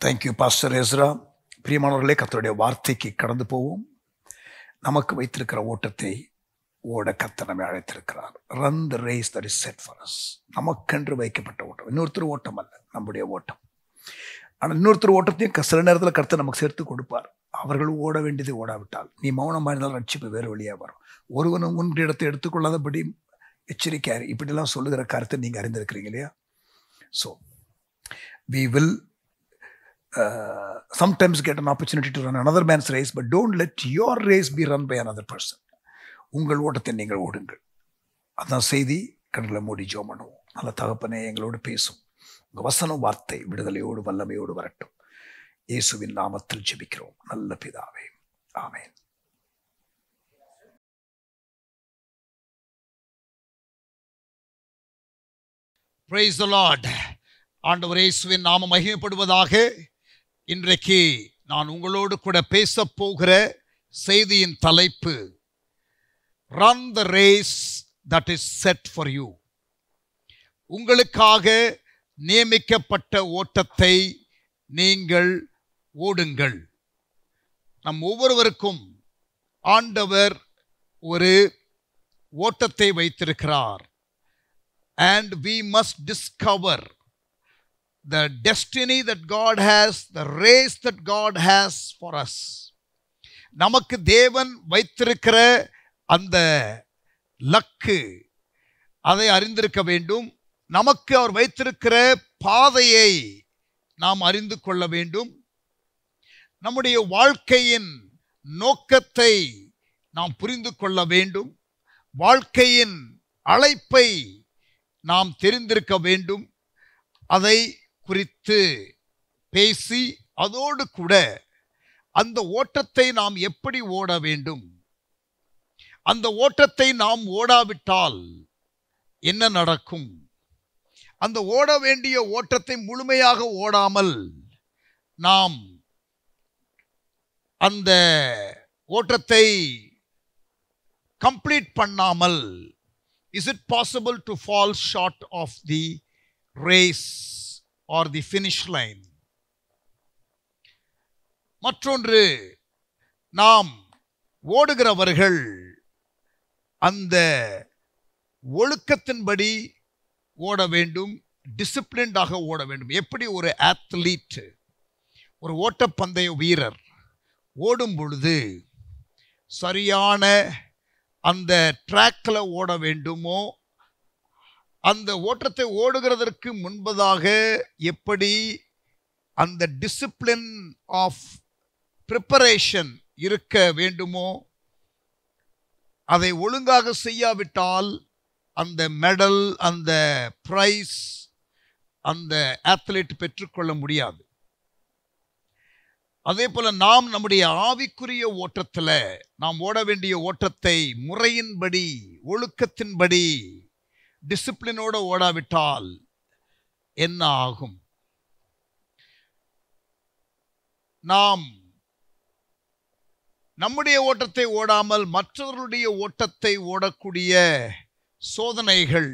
Thank you, Pastor Ezra. பிரியமானவர்களே, கர்த்தருடைய வார்த்தைக்கு கடந்து போவோம். நமக்கு வைத்திருக்கிற ஓட்டத்தை ஓட கர்த்தர் நம்மை அழைத்திருக்கிறார். Run the race that is set for us. நமக்கென்று வைக்கப்பட்ட ஓட்டம், இன்னொருத்தர் ஓட்டம் அல்ல, நம்முடைய ஓட்டம். ஆனால் இன்னொருத்தர் ஓட்டத்தையும் சில நேரத்தில் கர்த்தர் நமக்கு சேர்த்து கொடுப்பார். அவர்கள் ஓட வேண்டியதை ஓடாவிட்டால் நீ மௌனமாக இருந்தாலும் ரட்சிப்பு வேறு வழியாக வரும். ஒருவனும் உன் இடத்தை எடுத்துக்கொள்ளாதபடி எச்சரிக்கையார். இப்படிலாம் சொல்லுகிற கருத்தை நீங்கள் அறிந்திருக்கிறீங்க இல்லையா? So we will sometimes get an opportunity to run another man's race, but don't let your race be run by another person. உங்கள் ஓட்டத்தை நீங்கள் ஓடுங்கள். அதான் செய்தி. கண்களை மூடி ஜெபம் பண்ணுவோம். நல்ல தகப்பனே, எங்களோடு பேசும். உங்கள் வசனம் வார்த்தை விடுதலையோடு வல்லமையோடு வரட்டும். இயேசுவின் நாமத்தில் ஜெபிக்கிறோம் நல்ல பிதாவே, ஆமென். Praise the Lord. ஆண்டவர் இயேசுவின் நாமம் மகிமைப்படுவதாக. இன்றைக்கு நான் உங்களோடு கூட பேச போகிற செய்தியின் தலைப்பு Run the race that is set for you. உங்களுக்காக நியமிக்கப்பட்ட ஓட்டத்தை நீங்கள் ஓடுங்கள். நம் ஒவ்வொருவருக்கும் ஆண்டவர் ஒரு ஓட்டத்தை வைத்திருக்கிறார். And we must discover the destiny that God has, the race that God has for us. நமக்கு தேவன் வைத்திருக்கிற அந்த லக்கு, அதை அறிந்திருக்க வேண்டும். நமக்கு அவர் வைத்திருக்கிற பாதையை நாம் அறிந்து கொள்ள வேண்டும். நம்முடைய வாழ்க்கையின் நோக்கத்தை நாம் புரிந்து கொள்ள வேண்டும். வாழ்க்கையின் அழைப்பை நாம் தெரிந்திருக்க வேண்டும். அதை குறித்து பேசி அதோடு கூட அந்த ஓட்டத்தை நாம் எப்படி ஓட வேண்டும், அந்த ஓட்டத்தை நாம் ஓடாவிட்டால் என்ன நடக்கும், அந்த ஓட வேண்டிய ஓட்டத்தை முழுமையாக ஓடாமல் நாம் அந்த ஓட்டத்தை கம்ப்ளீட் பண்ணாமல், is it possible to fall short of the race or the finish line? மற்றொன்று, நாம் ஓடுகிறவர்கள் அந்த ஒழுக்கத்தின்படி ஓட வேண்டும், டிசிப்ளின்டாக ஓட வேண்டும். எப்படி ஒரு ஆத்லீட் ஒரு ஓட்டப்பந்தய வீரர் ஓடும் பொழுது சரியான அந்த ட்ராக்ல ஓட வேண்டுமோ, அந்த ஓட்டத்தை ஓடுகிறதற்கு முன்பதாக எப்படி அந்த டிசிப்ளின் ஆஃப் ப்ரிப்பரேஷன் இருக்க வேண்டுமோ, அதை ஒழுங்காக செய்யாவிட்டால் அந்த மெடல், அந்த பிரைஸ் அந்த அத்லீட் பெற்றுக்கொள்ள முடியாது. அதே போல நாம் நம்முடைய ஆவிக்குரிய ஓட்டத்தில் நாம் ஓட வேண்டிய ஓட்டத்தை முறையின்படி, ஒழுக்கத்தின்படி, டிசிப்ளினோடு ஓடாவிட்டால் என்ன ஆகும்? நாம் நம்முடைய ஓட்டத்தை ஓடாமல் மற்றவர்களுடைய ஓட்டத்தை ஓடக்கூடிய சோதனைகள்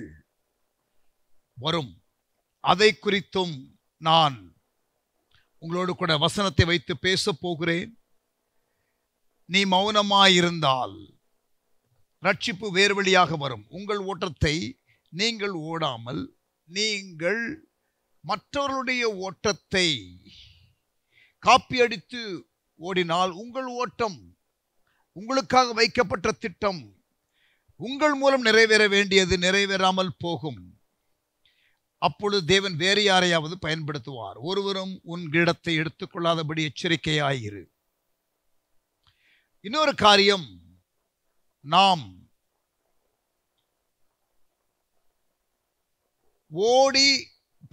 வரும். அதை குறித்தும் நான் உங்களோடு கூட வசனத்தை வைத்து பேச போகிறேன். நீ மௌனமாயிருந்தால் ரட்சிப்பு வேறு வழியாக வரும். உங்கள் ஓட்டத்தை நீங்கள் ஓடாமல் நீங்கள் மற்றவர்களுடைய ஓட்டத்தை காப்பி அடித்து ஓடினால் உங்கள் ஓட்டம், உங்களுக்காக வைக்கப்பட்ட திட்டம் உங்கள் மூலம் நிறைவேற வேண்டியது நிறைவேறாமல் போகும். அப்பொழுது தேவன் வேறு யாரையாவது பயன்படுத்துவார். ஒருவரும் உன் இடத்தை எடுத்துக்கொள்ளாதபடி எச்சரிக்கையாயிரு. இன்னொரு காரியம், நாம் ஓடி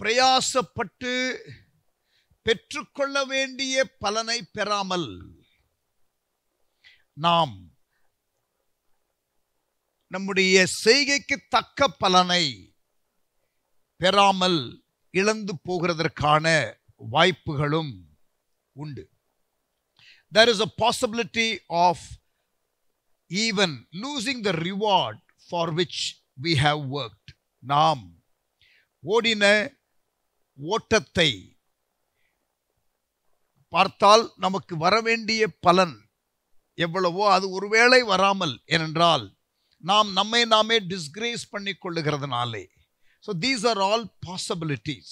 பிரயாசப்பட்டு பெற்றுக்கொள்ள வேண்டிய பலனை பெறாமல் நாம் நம்முடைய செய்கைக்கு தக்க பலனை பெறாமல் இழந்து போகிறதற்கான வாய்ப்புகளும் உண்டு. There is a possibility of even losing the reward for which we have worked. நாம் ஓடின ஓட்டத்தை பார்த்தால் நமக்கு வரவேண்டிய பலன் எவ்வளவோ அது ஒருவேளை வராமல், ஏனென்றால் நாம் நம்மை நாமே டிஸ்கிரேஸ் பண்ணி கொள்ளுகிறதுனாலே. So these are all possibilities.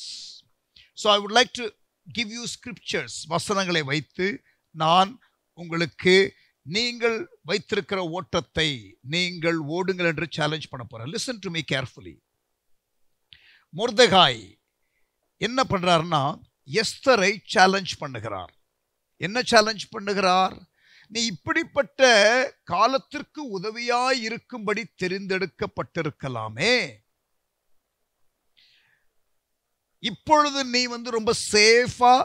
So I would like to give you scriptures. வசனங்களை வைத்து நான் உங்களுக்கு நீங்கள் வைத்திருக்கிற ஓட்டத்தை நீங்கள் ஓடுங்கள் என்று சேலஞ்ச் பண்ண போறேன். Listen to me carefully. மொர்தெகாய் என்ன பண்றாருன்னா எஸ்தரை சேலஞ்ச் பண்ணுகிறார். என்ன சேலஞ்ச் பண்ணுகிறார்? நீ இப்படிப்பட்ட காலத்திற்கு உதவியாய் இருக்கும்படி தெரிந்தெடுக்கப்பட்டிருக்கலாமே, இப்பொழுது நீ ரொம்ப சேஃபா,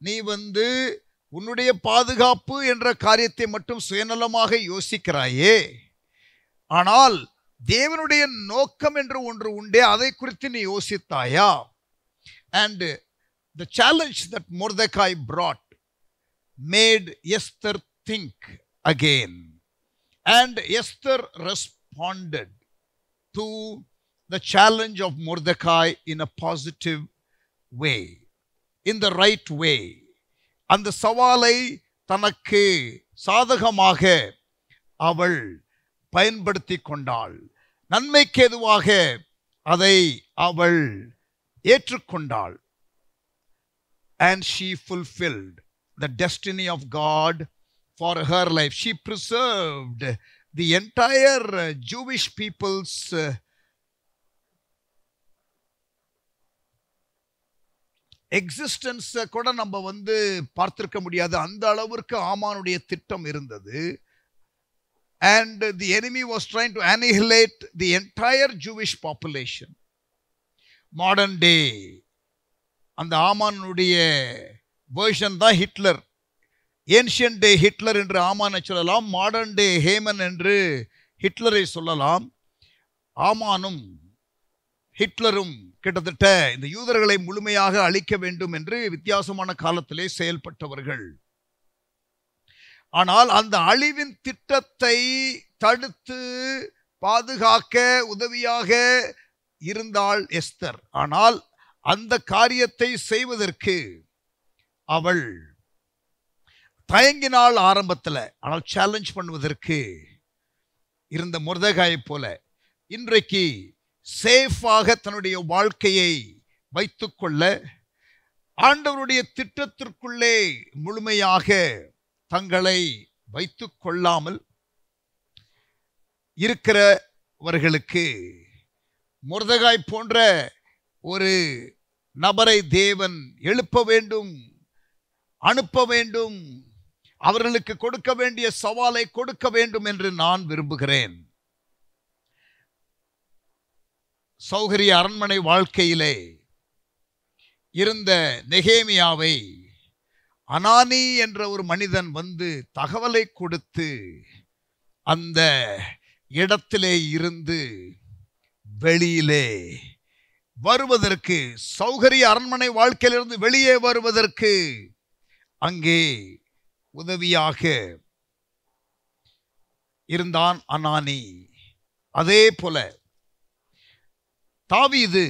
நீ உன்னுடைய பாதுகாப்பு என்ற காரியத்தை மட்டும் சுயநலமாக யோசிக்கிறாயே, ஆனால் தேவனுடைய நோக்கம் என்று ஒன்று உண்டே, அதை குறித்து நீ யோசித்தாயா? And the challenge that Mordecai brought made Esther think again, and Esther responded to the challenge of Mordecai in a positive way, in the right way. அந்த சவாலை தனக்கு சாதகமாக அவள் பயன்படுத்தி கொண்டாள். நன்மைக்கு ஏதுவாக அதை அவள் ஏற்றுக்கொண்டாள். And she fulfilled the destiny of God for her life. She preserved the entire Jewish people's existence கூட நம்ம பார்த்திருக்க முடியாது. அந்த அளவிற்கு ஆமானுடைய திட்டம் இருந்தது. And the enemy was trying to annihilate the entire Jewish population. Modern day அந்த ஆமானுடைய வெர்ஷன் தான் ஹிட்லர். ஏன்ஷியன்ட் டே ஹிட்லர் என்று ஆமானை சொல்லலாம், மாடர்ன் டே ஹேமன் என்று ஹிட்லரை சொல்லலாம். ஆமானும் ஹிட்லரும் கிட்டத்தட்ட இந்த யூதர்களை முழுமையாக அழிக்க வேண்டும் என்று வித்தியாசமான காலத்திலே செயல்பட்டவர்கள். ஆனால் அந்த அழிவின் திட்டத்தை தடுத்து பாதுகாக்க உதவியாக இருந்தாள் எஸ்தர். ஆனால் அந்த காரியத்தை செய்வதற்கு அவள் தயங்கினாள் ஆரம்பத்தில். ஆனால் சேலஞ்ச் பண்ணுவதற்கு இருந்த மொர்தெகாயை போல இன்றைக்கு சேஃபாக தன்னுடைய வாழ்க்கையை வைத்துக்கொள்ள ஆண்டவருடைய திட்டத்திற்குள்ளே முழுமையாக தங்களை வைத்துக் கொள்ளாமல் இருக்கிறவர்களுக்கு மொர்தெகாய் போன்ற ஒரு நபரை தேவன் எழுப்ப வேண்டும், அனுப்ப வேண்டும், அவர்களுக்கு கொடுக்க வேண்டிய சவாலை கொடுக்க வேண்டும் என்று நான் விரும்புகிறேன். சௌகரிய அரண்மனை வாழ்க்கையிலே இருந்த நெகேமியாவை அனானி என்ற ஒரு மனிதன் வந்து தகவலை கொடுத்து அந்த இடத்திலே இருந்து வெளியிலே வருவதற்கு, சௌகரிய அரண்மனை வாழ்க்கையிலிருந்து வெளியே வருவதற்கு அங்கே உதவியாக இருந்தான் அனானி. அதே போல தாவீது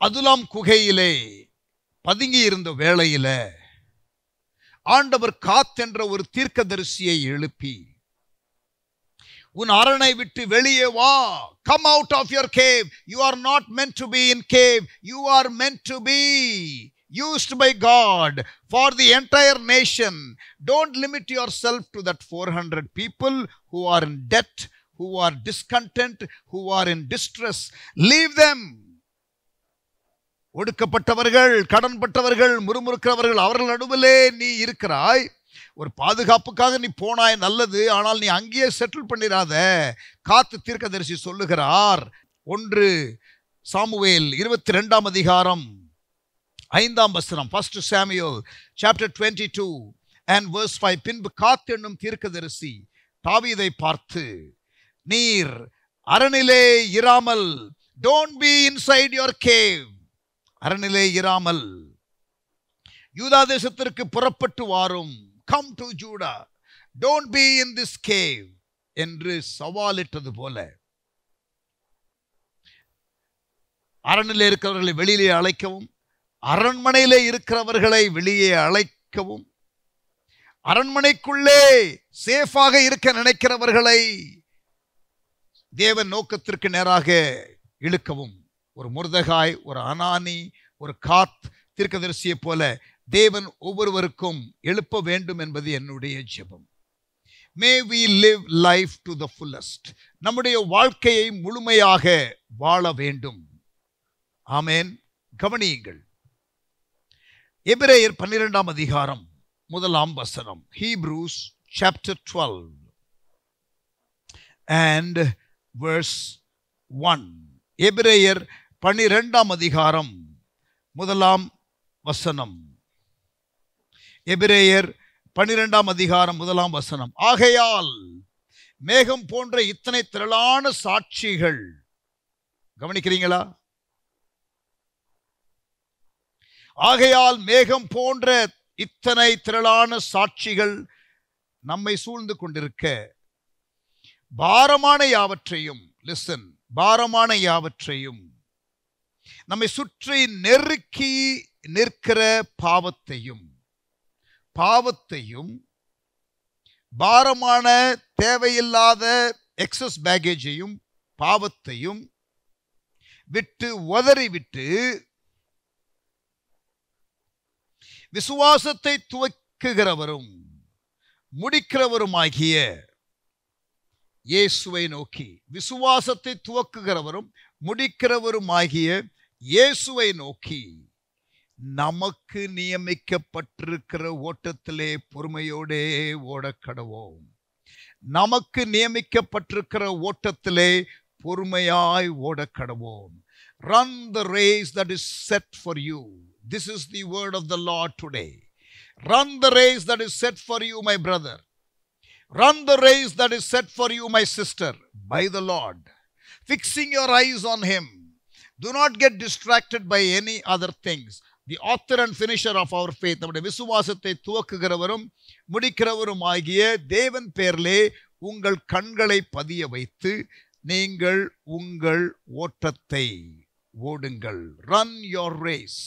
அதுலாம் குகையிலே பதுங்கி இருந்த வேளையில ஆண்டவர் காத் என்ற ஒரு தீர்க்கதரிசியை எழுப்பி, உன் அரணை விட்டு வெளியே வா, come out of your cave, you are not meant to be in cave, you are meant to be used by God for the entire nation. Don't limit yourself to that 400 people who are in debt, who are discontent, who are in distress. Leave them. ஒடுக்கப்பட்டவர்கள், கடன்பட்டவர்கள், முறுமுறுக்கிறவர்கள், அவர்கள் நடுவிலே நீ இருக்கிறாய். ஒரு பாதுகாப்புக்காக நீ போனாய், நல்லது. ஆனால் நீ அங்கேயே செட்டில் பண்ணிராத. காத்து தீர்க்கதரிசி சொல்லுகிறார். 1 சாமுவேல் 22 அதிகாரம் 5ஆம் வசனம், 1 Samuel chapter 22 and verse 5. பின்பு காத் என்னும் தீர்க்கதரிசி தாவீதை பார்த்து, நீர் அரணிலே இராமல், don't be inside your cave, அரணிலே இராமல் யூதா தேசத்திற்கு புறப்பட்டு வாரும், come to Judah, don't be in this cave என்று சவாலிட்டது போல அரணிலே இருக்கிறவர்களை வெளியிலே அழைக்கவும், அரண்மனையிலே இருக்கிறவர்களை வெளியே அழைக்கவும், அரண்மனைக்குள்ளே சேஃபாக இருக்க நினைக்கிறவர்களை தேவன் நோக்கத்திற்கு நேராக இழுக்கவும், ஒரு மொர்தெகாய், ஒரு அனானி, ஒரு காத் தீர்க்கதரிசியை போல தேவன் ஒவ்வொருவருக்கும் எழுப்ப வேண்டும் என்பது என்னுடைய ஜெபம். May we live life to the fullest. நம்முடைய வாழ்க்கையை முழுமையாக வாழ வேண்டும். ஆமென். கவனியுங்கள், எபிரேயர் 12ஆம் அதிகாரம் 1ஆம் வசனம், Hebrews chapter 12 and verse 1. எபிரேயர் 12ஆம் அதிகாரம் 1ஆம் வசனம். எபிரேயர் 12ஆம் அதிகாரம் 1ஆம் வசனம். ஆகையால் மேகம் போன்ற இத்தனை திரளான சாட்சிகள், கவனிக்கிறீங்களா? ஆகையால் மேகம் போன்ற இத்தனை திரளான சாட்சிகள் நம்மை சூழ்ந்து கொண்டிருக்க, பாரமான யாவற்றையும், லிசன், பாரமான யாவற்றையும், நம்மை சுற்றி நெருக்கி நிற்கிற பாவத்தையும், பாரமான தேவையில்லாத எக்ஸஸ் பேகேஜையும் பாவத்தையும் விட்டு உதறிவிட்டு விசுவாசத்தை துவக்குகிறவரும் முடிக்கிறவருமாகிய இயேசுவை நோக்கி, விசுவாசத்தை துவக்குகிறவரும் முடிக்கிறவருமாகிய இயேசுவை நோக்கி, நமக்கு நியமிக்கப்பட்டிருக்கிற ஓட்டத்திலே பொறுமையோடே ஓடக்கடவோம். நமக்கு நியமிக்கப்பட்டிருக்கிற ஓட்டத்திலே பொறுமையாய் ஓடக்கடவோம். Run the race that is set for you. This is the word of the Lord today. Run the race that is set for you, my brother. Run the race that is set for you, my sister, by the Lord, fixing your eyes on Him. Do not get distracted by any other things. The author and finisher of our faith, நம்முடைய விசுவாசத்தை துவக்குகிறவரும் முடிக்கிறவரும் ஆகிய தேவன் பேரிலே உங்கள் கண்களை பதிய வைத்து நீங்கள் உங்கள் ஓட்டத்தை ஓடுங்கள். Run your race,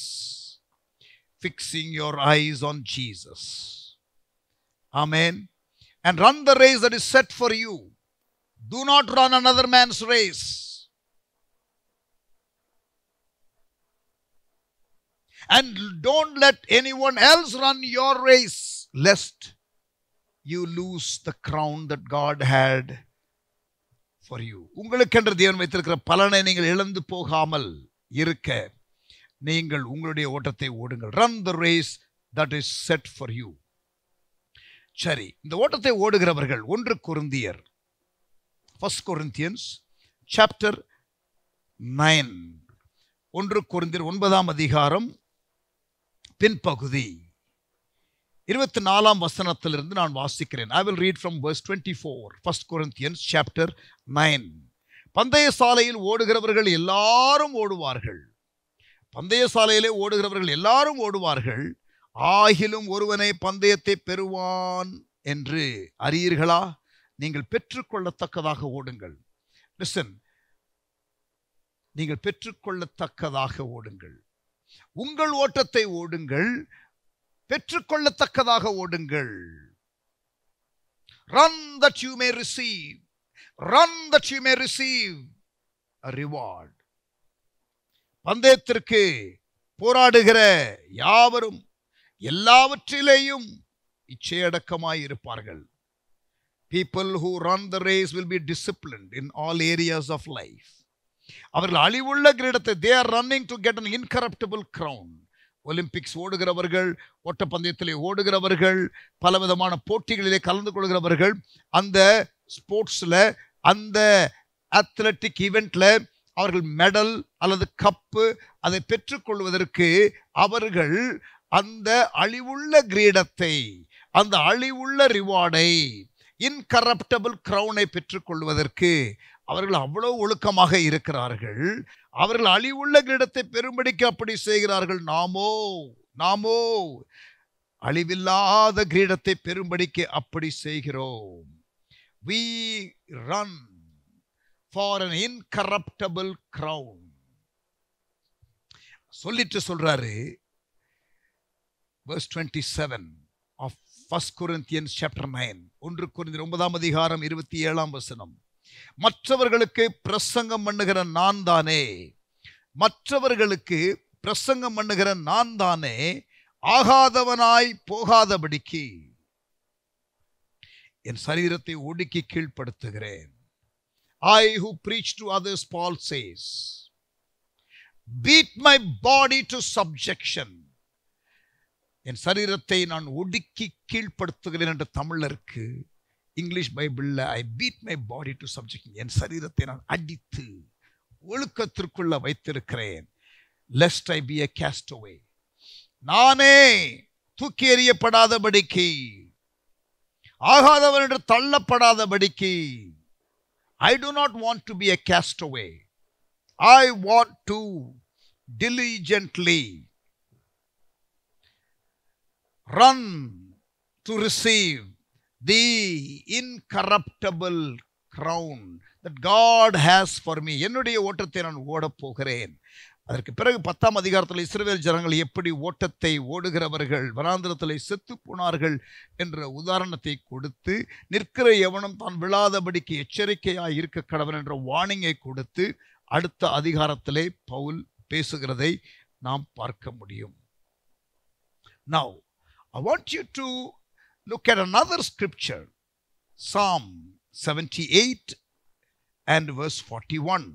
fixing your eyes on Jesus. Amen. And run the race that is set for you. Do not run another man's race. And don't let anyone else run your race, lest you lose the crown that God had for you. உங்களுக்கென்று தேவன் வைத்திருக்கிற பலனை நீங்கள் இழந்து போகாமல் இருக்க நீங்கள் உங்களுடைய ஓட்டத்தை ஓடுங்கள். Run the race that is set for you. சரி, இந்த ஓட்டத்தை ஓடுகிறவர்கள் 1 கொரிந்தியர், 1 Corinthians chapter 9, 1 கொரிந்தியர் 9ஆம் அதிகாரம் பின்பகுதி 24ஆம் வசனத்திலிருந்து நான் வாசிக்கிறேன். I will read from verse 24. 1 Corinthians chapter 9. பந்தய சாலையில் ஓடுகிறவர்கள் எல்லாரும் ஓடுவார்கள். பந்தய சாலையிலே ஓடுகிறவர்கள் எல்லாரும் ஓடுவார்கள். ஆகிலும் ஒருவனை பந்தயத்தை பெறுவான் என்று அறியீர்களா? நீங்கள் பெற்றுக்கொள்ளத்தக்கதாக ஓடுங்கள். Listen. நீங்கள் பெற்றுக்கொள்ளத்தக்கதாக ஓடுங்கள். உங்கள் ஓட்டத்தை ஓடுங்கள், பெற்றுக்கொள்ளத்தக்கதாக ஓடுங்கள். Run that you may receive. Run that you may receive a reward. பந்தயத்திற்கு போராடுகிற யாவரும் எல்லாவற்றிலேயும் இச்சையடக்கமாய் இருப்பார்கள். People who run the race will be disciplined in all areas of life. அவர்கள் அழிவுள்ள கிரீடத்தை, they are running to get an incorruptible crown. Olympics ஓடுகிறவர்கள், ஓட்டப்பந்தயத்திலே ஓடுகிறவர்கள், பலவிதமான போட்டிகளிலே கலந்து கொள்கிறவர்கள், அந்த ஸ்போர்ட்ஸ்ல, அந்த அத்லெட்டிக் ஈவெண்ட்ல அவர்கள் மெடல் அல்லது கப்பு அதை பெற்றுக்கொள்வதற்கு அவர்கள் அந்த அழிவுள்ள கிரீடத்தை, அந்த அழிவுள்ள ரிவார்டை, இன்கரப்டபிள் கிரவுனை பெற்றுக்கொள்வதற்கு அவர்கள் அவ்வளவு ஒழுக்கமாக இருக்கிறார்கள். அவர்கள் அழிவுள்ள கிரீடத்தை பெரும்படிக்கு அப்படி செய்கிறார்கள். நாமோ அழிவில்லாத கிரீடத்தை பெரும்படிக்கு அப்படி செய்கிறோம். We run for an incorruptible crown. சொல்லிட்டு சொல்றாரு verse 27 of 1 Corinthians chapter 9. 1 கொரிந்தியர் 9ஆம் அதிகாரம் 27ஆம் வசனம். மற்றவர்களுக்கு பிரசங்கம் பண்ணுகிற நான் தானே, மற்றவர்களுக்கு பிரசங்கம் பண்ணுகிற நான் தானே ஆகாதவனாய் போகாதபடிக்கு என் சரீரத்தை ஒடுக்கி கீழ்ப்படுத்துகிறேன். I who preach to others, Paul says, beat my body to subjection. என் சரீரத்தை நான் ஒடுக்கி கீழ்ப்படுத்துகிறேன் என்று தமிழ்ல இருக்கு. இங்கிலீஷ் பைபிள்ல I beat my body to subject. என் சரீரத்தை நான் அடித்து ஒழுக்கத்திற்குள்ள வைத்திருக்கிறேன். Lest I be a castaway. நானே தூக்கி எறியப்படாதபடிக்கு, ஆகாதவன் என்று தள்ளப்படாதபடிக்கு. I do not want to be a castaway. I want to diligently run to receive the incorruptible crown that God has for me. என்னுடைய ஓட்டத்தை நான் ஓடப் போகிறேன். அதற்கு பிறகு 10ஆம் அதிகாரத்தில் இஸ்ரவேல் ஜனங்கள் எப்படி ஓட்டத்தை ஓடுகிறவர்கள் வனாந்திரத்தில் செத்து போனார்கள் என்ற உதாரணத்தை கொடுத்து, நிற்கிற எவனும் தான் விழாதபடிக்கு எச்சரிக்கையாய் இருக்க கடவன் என்ற வார்னிங்கை கொடுத்து அடுத்த அதிகாரத்திலே பவுல் பேசுகிறதை நாம் பார்க்க முடியும். Now, I want you to look at another scripture, Psalm 78 and verse 41.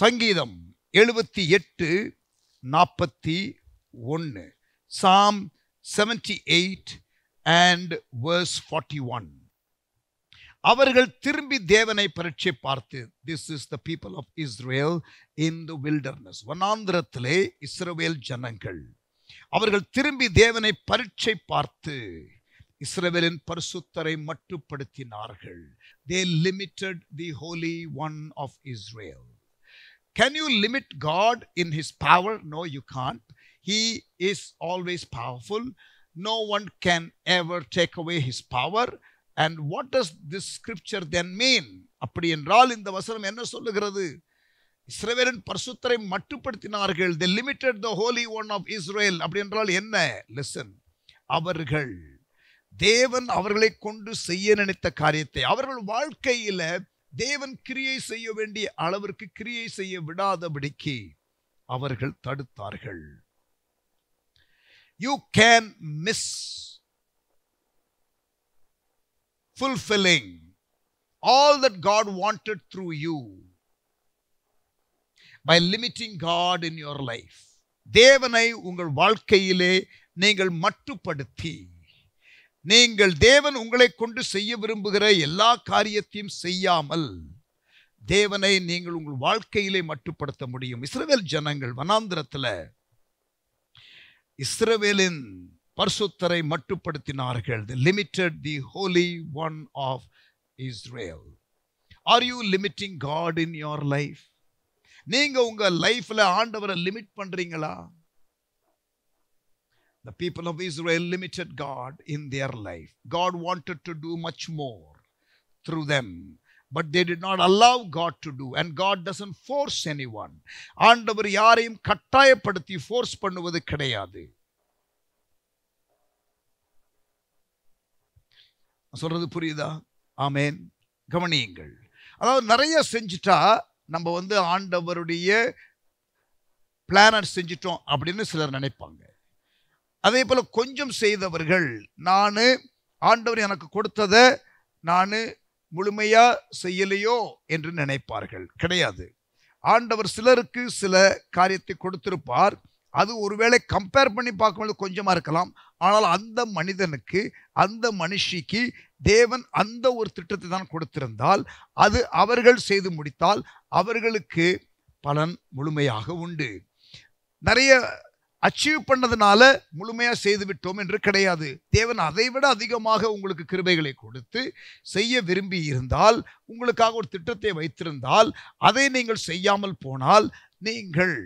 சங்கீதம் 78:41. Psalm 78 and verse 41. அவர்கள் திரும்பி தேவனை பரீட்சை பார்த்து, this is the people of Israel in the wilderness. வனாந்திரத்திலே இஸ்ரவேல் ஜனங்கள் அவர்கள் திரும்பி தேவனை பரீட்சை பார்த்து இஸ்ரவேலின் பரிசுத்தரை மட்டுப்படுத்தினார்கள். They limited the Holy One of Israel. Can you limit God in his power? No, you can't. He is always powerful. No one can ever take away his power. And what does this scripture then mean? அப்படி என்றால் இந்த வசனம் என்ன சொல்லுகிறது? இஸ்ரவேலின் பரிசுத்தரை மட்டுப்படுத்தினார்கள். They limited the Holy One of Israel. அப்படி என்றால் என்ன? Listen. அவர்கள் தேவன் அவர்களை கொண்டு செய்ய நினைத்த காரியத்தை அவர்கள் வாழ்க்கையில தேவன் கிரியை செய்ய வேண்டிய அளவிற்கு கிரியை செய்ய விடாதபடிக்கு அவர்கள் தடுத்தார்கள். you can miss fulfilling all that God wanted through you by limiting God in your life. தேவனை உங்கள் வாழ்க்கையிலே நீங்கள் மட்டுப்படுத்தி, நீங்கள் தேவன் உங்களை கொண்டு செய்ய விரும்புகிற எல்லா காரியத்தையும் செய்யாமல் தேவனை நீங்கள் உங்கள் வாழ்க்கையிலே மட்டுப்படுத்த முடியும். இஸ்ரவேல் ஜனங்கள் வனாந்திரத்தில் இஸ்ரவேலின் பரிசுத்தரை மட்டுப்படுத்தினார்கள். They limited the Holy One of Israel. Are you limiting God in your life? நீங்க உங்க லைஃப்ல ஆண்டவரை லிமிட் பண்றீங்களா? The people of Israel limited God in their life. God wanted to do much more through them, but they did not allow God to do. And God doesn't force anyone. ஆண்டவர் யாரையும் கட்டாயப்படுத்தி ஃபோர்ஸ் பண்ணுவது கிடையாது. சொல்றது புரியுதா? ஆமென். கவனியுங்கள். அதாவது நிறைய செஞ்சுட்டா நம்ம ஆண்டவருடைய பிளானை செஞ்சிட்டோம் அப்படின்னு சிலர் நினைப்பாங்க. அதே போல கொஞ்சம் செய்தவர்கள், நான் ஆண்டவர் எனக்கு கொடுத்ததை நான் முழுமையா செய்யலையோ என்று நினைப்பார்கள். கிடையாது. ஆண்டவர் சிலருக்கு சில காரியத்தை கொடுத்திருப்பார். அது ஒருவேளை கம்பேர் பண்ணி பார்க்கும்போது கொஞ்சமா இருக்கலாம். ஆனால் அந்த மனிதனுக்கு, அந்த மனுஷிக்கு தேவன் அந்த ஒரு திட்டத்தை தான் கொடுத்திருந்தால், அது அவர்கள் செய்து முடித்தால் அவர்களுக்கு பலன் முழுமையாக உண்டு. நிறைய அச்சீவ் பண்ணதுனால முழுமையா செய்து விட்டோம் என்று கிடையாது. தேவன் அதை விட அதிகமாக உங்களுக்கு கிருபைகளை கொடுத்து செய்ய விரும்பி இருந்தால், உங்களுக்காக ஒரு திட்டத்தை வைத்திருந்தால், அதை நீங்கள் செய்யாமல் போனால் நீங்கள்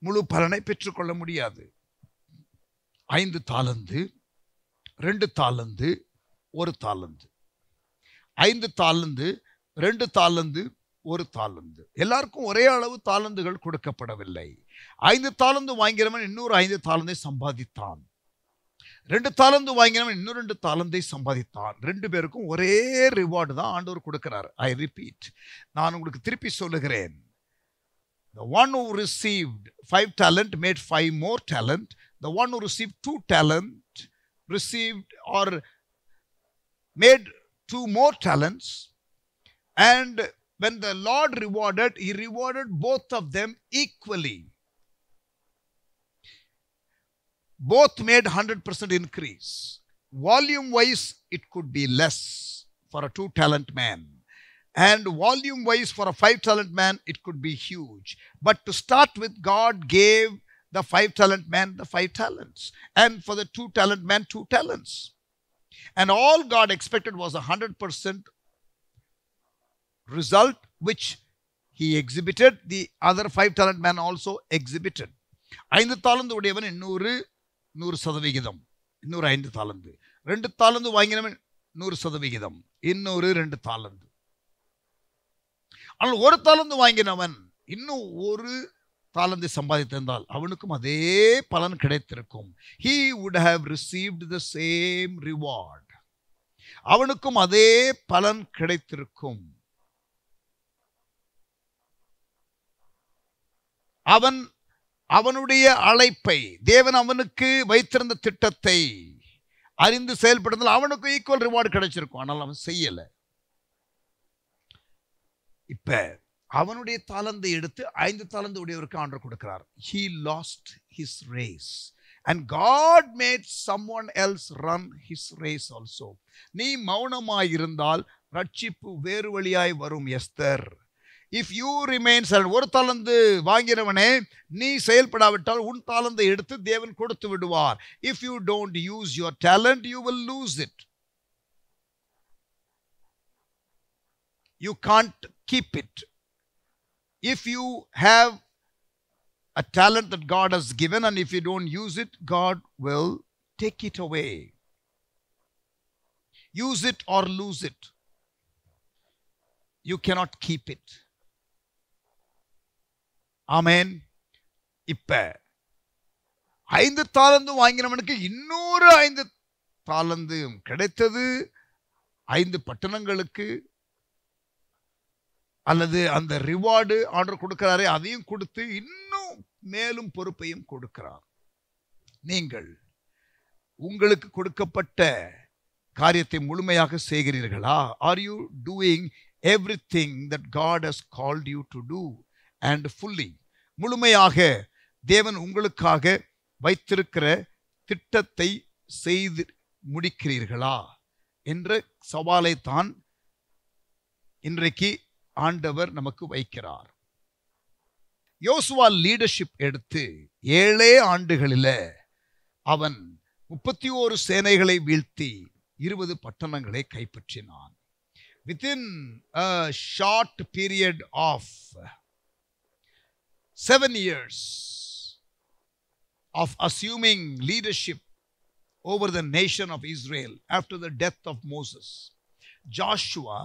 முழு பலனை பெற்றுக்கொள்ள முடியாது. 5 தாலந்து, 2 தாலந்து, 1 தாலந்து. 5 தாலந்து, 2 தாலந்து, 1 தாலந்து. எல்லாருக்கும் ஒரே அளவு தாலந்துகள் கொடுக்கப்படவில்லை. 5 தாலந்து வாங்கினவன் இன்னொரு 5 தாலந்தை சம்பாதித்தான். 2 தாலந்து வாங்கினவன் இன்னொரு 2 தாலந்தை சம்பாதித்தான். 2 பேருக்கும் ஒரே ரிவார்டு தான் ஆண்டவர் கொடுக்கிறார். ஐ ரிப்பீட், நான் உங்களுக்கு திருப்பி சொல்லுகிறேன். The one who received 5 talent made 5 more talent. The one who received 2 talent received or made 2 more talents. And when the Lord rewarded, he rewarded both of them equally. Both made 100% increase. Volume wise, it could be less for a 2 talent man. And volume wise for a 5 talent man, it could be huge. But to start with, God gave the 5 talent man the 5 talents. And for the 2 talent man, 2 talents. And all God expected was 100% result, which he exhibited. The other 5 talent man also exhibited. 5 தாலந்து உடையவன் இன்னொரு 100%, இன்னொரு 5 தாலந்து. 2 தாலந்து வாங்கினவன் 100%, இன்னொரு 2 தாலந்து. ஆனால் 1 தாலந்து வாங்கினவன் இன்னும் 1 தாலந்தை சம்பாதித்திருந்தால் அவனுக்கும் அதே பலன் கிடைத்திருக்கும். He would have received the same reward. அவனுக்கும் அதே பலன் கிடைத்திருக்கும். அவனுடைய அழைப்பை, தேவன் அவனுக்கு வைத்திருந்த திட்டத்தை அறிந்து செயல்படுத்தால் அவனுக்கு ஈக்குவல் ரிவார்டு கிடைச்சிருக்கும். ஆனால் அவன் செய்யல. இப்ப அவனுடைய தாலந்தை எடுத்து 5 தாலந்து உடையவருக்கு ஆண்டவர் கொடுக்கிறார். He lost his race and God made someone else run his race also. நீ மௌனமாய் இருந்தால் ரட்சிப்பு வேறு வழியாய் வரும். Esther, if you remain silent, 1 தாலந்து வாங்கினவனே நீ செயல்படாவிட்டால் உன் தாலந்தை எடுத்து தேவன் கொடுத்து விடுவார். If you don't use your talent, you will lose it. You can't keep it. If you have a talent that God has given and if you don't use it, God will take it away. Use it or lose it. You cannot keep it. Amen. இப்ப 5 தாலந்து வாங்கினவனுக்கு இன்னொரு 5 தாலந்து கிடைத்தது. 5 பட்டணங்களுக்கு அல்லது அந்த ரிவார்டு ஆர்டர் கொடுக்கிறாரே அதையும் கொடுத்து இன்னும் மேலும் பொறுப்பையும் கொடுக்கிறார். நீங்கள் உங்களுக்கு கொடுக்கப்பட்ட காரியத்தை முழுமையாக செய்கிறீர்களா? Are you doing everything that God has called you to do and fully? முழுமையாக தேவன் உங்களுக்காக வைத்திருக்கிற திட்டத்தை செய்து முடிக்கிறீர்களா என்ற சவாலை தான் இன்றைக்கு ஆண்டவர் நமக்கு வைக்கிறார். யோசுவா லீடர்ஷிப் எடுத்து 7 ஆண்டுகளில அவன் 31 சேனைகளை வீழ்த்தி 20 பட்டணங்களை கைப்பற்றினான். Within a short period of 7 years of assuming leadership over the nation of Israel after the death of Moses, Joshua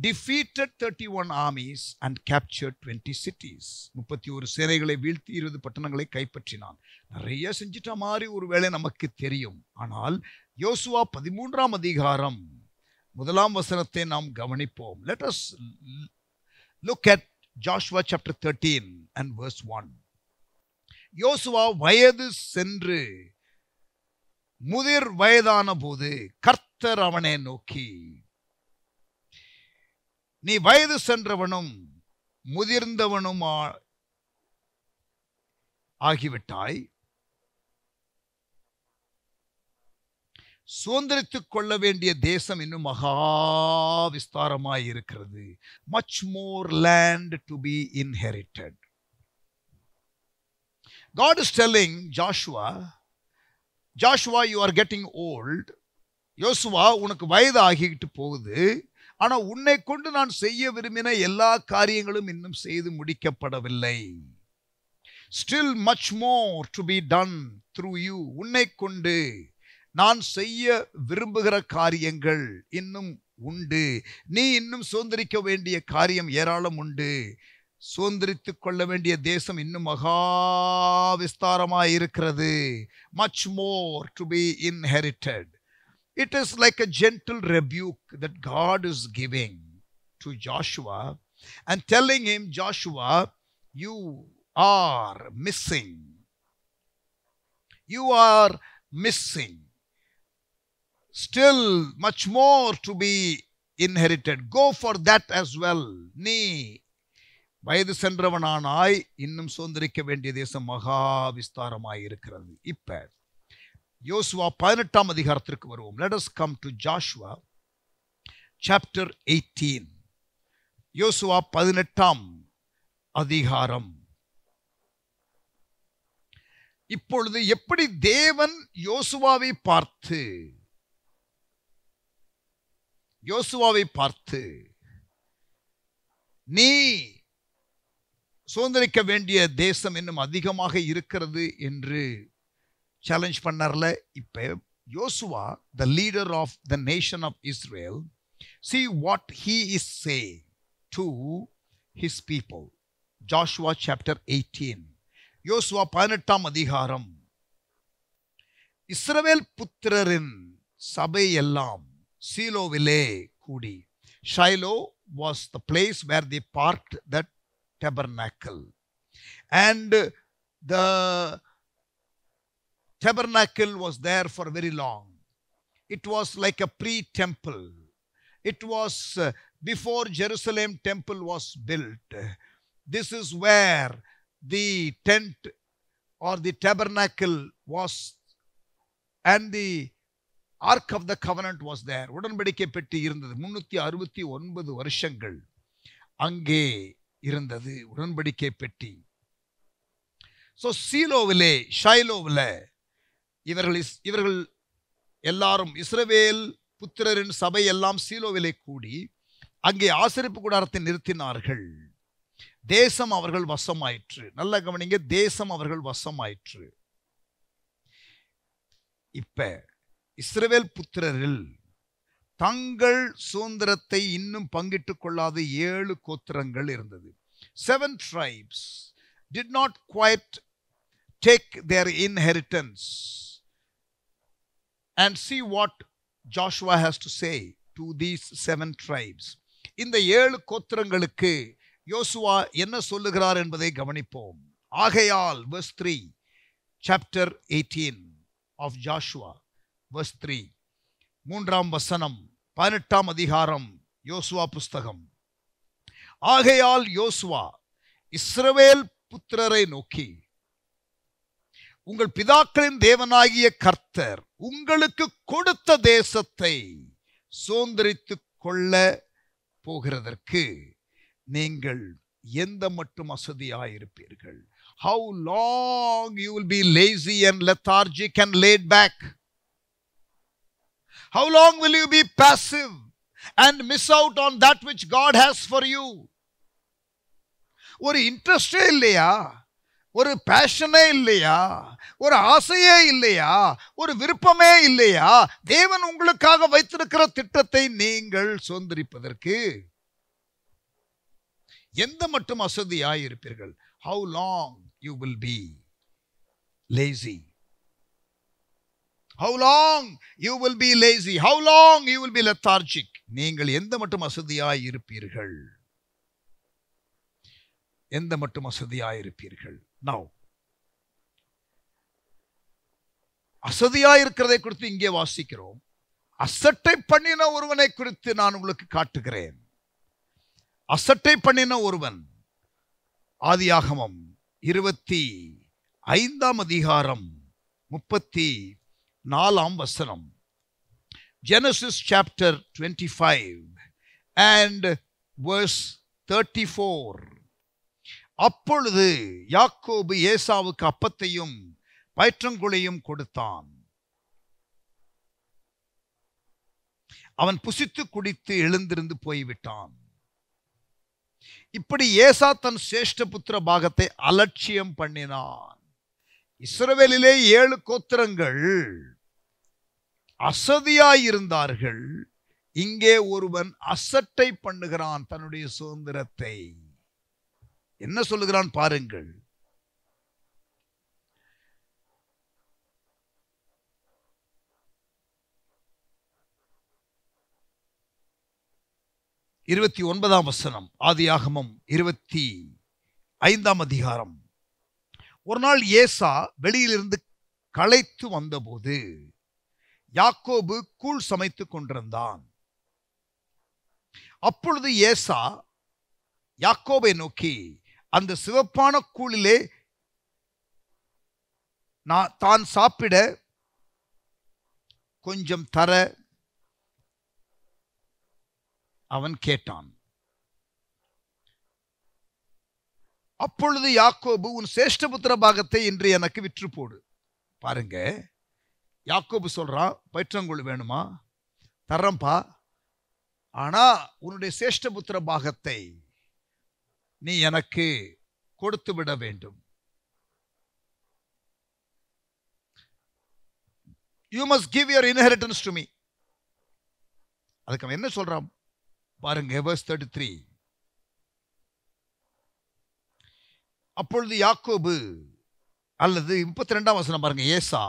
defeated 31 armies and captured 20 cities. 31 சேனைகளை வீழ்த்தி 20 பட்டணங்களை கைப்பற்றினான். நிறைய செஞ்சிட்ட மாதிரி ஒருவேளை நமக்கு தெரியும். ஆனால் யோசுவா 13ஆம் அதிகாரம் 1ஆம் வசனத்தை நாம் கவனிப்போம். Let us look at Joshua chapter 13 and verse 1. யோசுவா வயது சென்று முதிர் வயதான போது கர்த்தர் அவனை நோக்கி, நீ வயது சென்றவனும் முதிர்ந்தவனும் ஆகிவிட்டாய். சுதந்திரித்துக் கொள்ள வேண்டிய தேசம் இன்னும் மகா விஸ்தாரமாய் இருக்கிறது. Much more land to be inherited. God is telling Joshua, you are getting old. யோசுவா, உனக்கு வயது ஆகிட்டு போகுது. ஆனா உன்னை கொண்டு நான் செய்ய விரும்பின எல்லா காரியங்களும் இன்னும் செய்து முடிக்கப்படவில்லை. Still much more to be done through you. உன்னை கொண்டு நான் செய்ய விரும்புகிற காரியங்கள் இன்னும் உண்டு. நீ இன்னும் சுதந்திரிக்க வேண்டிய காரியம் ஏராளம் உண்டு. சுதந்திரித்துக் கொள்ள வேண்டிய தேசம் இன்னும் மகா விஸ்தாரமாய் இருக்கிறது. Much more to be inherited. It is like a gentle rebuke that God is giving to Joshua and telling him, Joshua, you are missing. You are missing. Still much more to be inherited. Go for that as well. நீ வயது சென்றவனானாய், இன்னும் சுதந்திரிக்க வேண்டிய தேசம் மகா விஸ்தாரமாய் இருக்கிறது. இப்ப யோசுவா 18ஆம் அதிகாரத்திற்கு வருவோம். Let us come to Joshua chapter 18. யோசுவா 18ஆம் அதிகாரம். இப்பொழுது எப்படி தேவன் யோசுவாவை பார்த்து நீ சுதந்திரிக்க வேண்டிய தேசம் இன்னும் அதிகமாக இருக்கிறது என்று சேலஞ்ச் பண்ணார்ல. இப்ப யோசுவா, the leader of the nation of Israel, see what he is saying to his people. Joshua chapter 18. யோசுவா 18ஆம் அதிகாரம். இஸ்ரவேல் புத்திரரின் சபை எல்லாம் சீலோவிலே கூடி. Shiloh was the place where they parked that tabernacle, and the tabernacle was there for very long. It was like a pre-temple. It was before Jerusalem temple was built. This is where the tent or the tabernacle was, and the Ark of the Covenant was there. உடன்படிக்கை பெட்டி இருந்தது. 369 வருஷங்கள் அங்கே இருந்தது உடன்படிக்கை பெட்டி. So சீலோவிலே, ஷைலோவிலே இவர்கள் எல்லாரும் இஸ்ரவேல் புத்திரரின் சபை எல்லாம் சீலோவிலே கூடி அங்கே ஆசரிப்பு கூடாரத்தை நிறுத்தினார்கள். தேசம் அவர்கள் வசமாயிற்று. நல்ல கவனிங்க, தேசம் அவர்கள் வசமாயிற்று. இப்ப இஸ்ரவேல் புத்திரரில் தங்கள் சுதந்திரத்தை இன்னும் பங்கிட்டுக் கொள்ளாத 7 கோத்திரங்கள் இருந்தது. 7 tribes did not quite take their inheritance. And see what Joshua has to say to these 7 tribes. இந்த 7 கோத்திரங்களுக்கு யோசுவா என்ன சொல்லுகிறார் என்பதை கவனிப்போம். ஆகையால் verse 3, chapter 18 of Joshua, verse 3, மூன்றாம் வசனம், 18ஆம் அதிகாரம் யோசுவா புஸ்தகம். ஆகையால் யோசுவா இஸ்ரவேல் புத்திரரை நோக்கி, உங்கள் பிதாக்களின் தேவனாகிய கர்த்தர் உங்களுக்கு கொடுத்த தேசத்தை சுதந்தரித்துக் கொள்ள போகிறதற்கு நீங்கள் எந்த மட்டும் அசதியாயிருப்பீர்கள்? How long you will be lazy and lethargic and laid back? How long will you be passive and miss out on that which God has for you? ஒரு இன்ட்ரெஸ்டே இல்லையா? ஒரு பேஷனே இல்லையா? ஒரு ஆசையே இல்லையா? ஒரு விருப்பமே இல்லையா? தேவன் உங்களுக்காக வைத்திருக்கிற திட்டத்தை நீங்கள் சுதந்திரிப்பதற்கு எந்த மட்டும் அசதியாயிருப்பீர்கள்? How long you will be lazy? How long you will be lazy? How long you will be lethargic? நீங்கள் எந்த மட்டும் அசதியாயிருப்பீர்கள்? எந்த மட்டும் அசதியாயிருப்பீர்கள்? Now, அசதியாயிருக்கிறதை குறித்து இங்கே வாசிக்கிறோம். அசட்டை பண்ணின ஒருவனை குறித்து நான் உங்களுக்கு காட்டுகிறேன். அசட்டை பண்ணின ஒருவன், ஆதியாகமம் 25ஆம் அதிகாரம் 34ஆம் வசனம். Genesis chapter 25 and verse 34. அப்பொழுது யாக்கோபு ஏசாவுக்கு அப்பத்தையும் பயிற்றங்குலையும் கொடுத்தான். அவன் புசித்து குடித்து எழுந்திருந்து போய்விட்டான். இப்படி ஏசா தன் சேஷ்ட புத்திர பாகத்தை அலட்சியம் பண்ணினான். இஸ்ரவேலிலே 7 கோத்திரங்கள் அசதியாயிருந்தார்கள். இங்கே ஒருவன் அசட்டை பண்ணுகிறான் தன்னுடைய சுதந்திரத்தை. என்ன சொல்லுகிறான் பாருங்கள். இருபத்தி 9ஆம் வசனம், ஆதியாகமம் 25ஆம் அதிகாரம். ஒரு நாள் ஏசா வெளியிலிருந்து களைத்து வந்தபோது யாக்கோபு கூழ் சமைத்துக் கொண்டிருந்தான். அப்பொழுது ஏசா யாக்கோபை நோக்கி, அந்த சிவப்பான கூழிலே தான் சாப்பிட கொஞ்சம் தர அவன் கேட்டான். அப்பொழுது யாக்கோபு, உன் சேஷ்டபுத்திர பாகத்தை இன்று எனக்கு விற்று போடு. பாருங்க, யாக்கோபு சொல்றான், பயிற்றங்குழு வேணுமா? தர்றம்பா, ஆனா உன்னுடைய சேஷ்டபுத்திர பாகத்தை நீ எனக்கு கொடுத்து விட வேண்டும். You must give your inheritance to me. அதுக்கு அவன் என்ன சொல்றான் பாருங்க, verse 33. அப்பொழுது யாக்கோபு, அல்லது 32ஆம் வசனம் பாருங்க, ஏசா,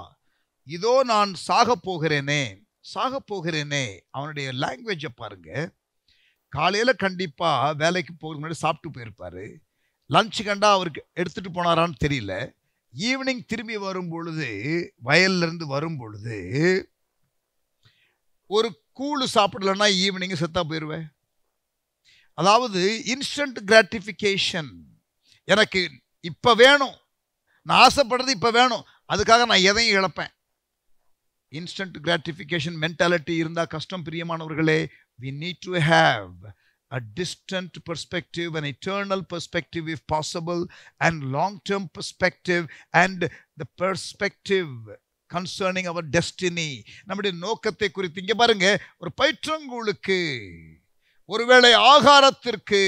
இதோ நான் சாக போகிறேனே. அவனுடைய லாங்குவேஜை பாருங்க. காலையில கண்டிப்பா வேலைக்கு போகிறதுக்கு முன்னாடி சாப்பிட்டு போயிருப்பாரு. லஞ்ச் கண்டா அவருக்கு எடுத்துட்டு போனாரான்னு தெரியல. ஈவினிங் திரும்பி வரும் பொழுது, வயல்ல இருந்து வரும் பொழுது, ஒரு கூழு சாப்பிடலன்னா ஈவினிங் செத்தா போயிருவேன். அதாவது இன்ஸ்டன்ட் கிராட்டிஃபிகேஷன். எனக்கு இப்ப வேணும், நான் ஆசைப்படுறது இப்ப வேணும், அதுக்காக நான் எதையும் இழப்பேன். இன்ஸ்டன்ட் கிராட்டிஃபிகேஷன் மென்டாலிட்டி இருந்தா கஷ்டம் பிரியமானவர்களே. We need to have a distant perspective, an eternal perspective if possible, and long-term perspective, and the perspective concerning our destiny. நம்முடைய நோக்கத்தை குறித்து இங்க பாருங்க, ஒரு பயிற்றங்கூழுக்கு, ஒருவேளை ஆகாரத்திற்கு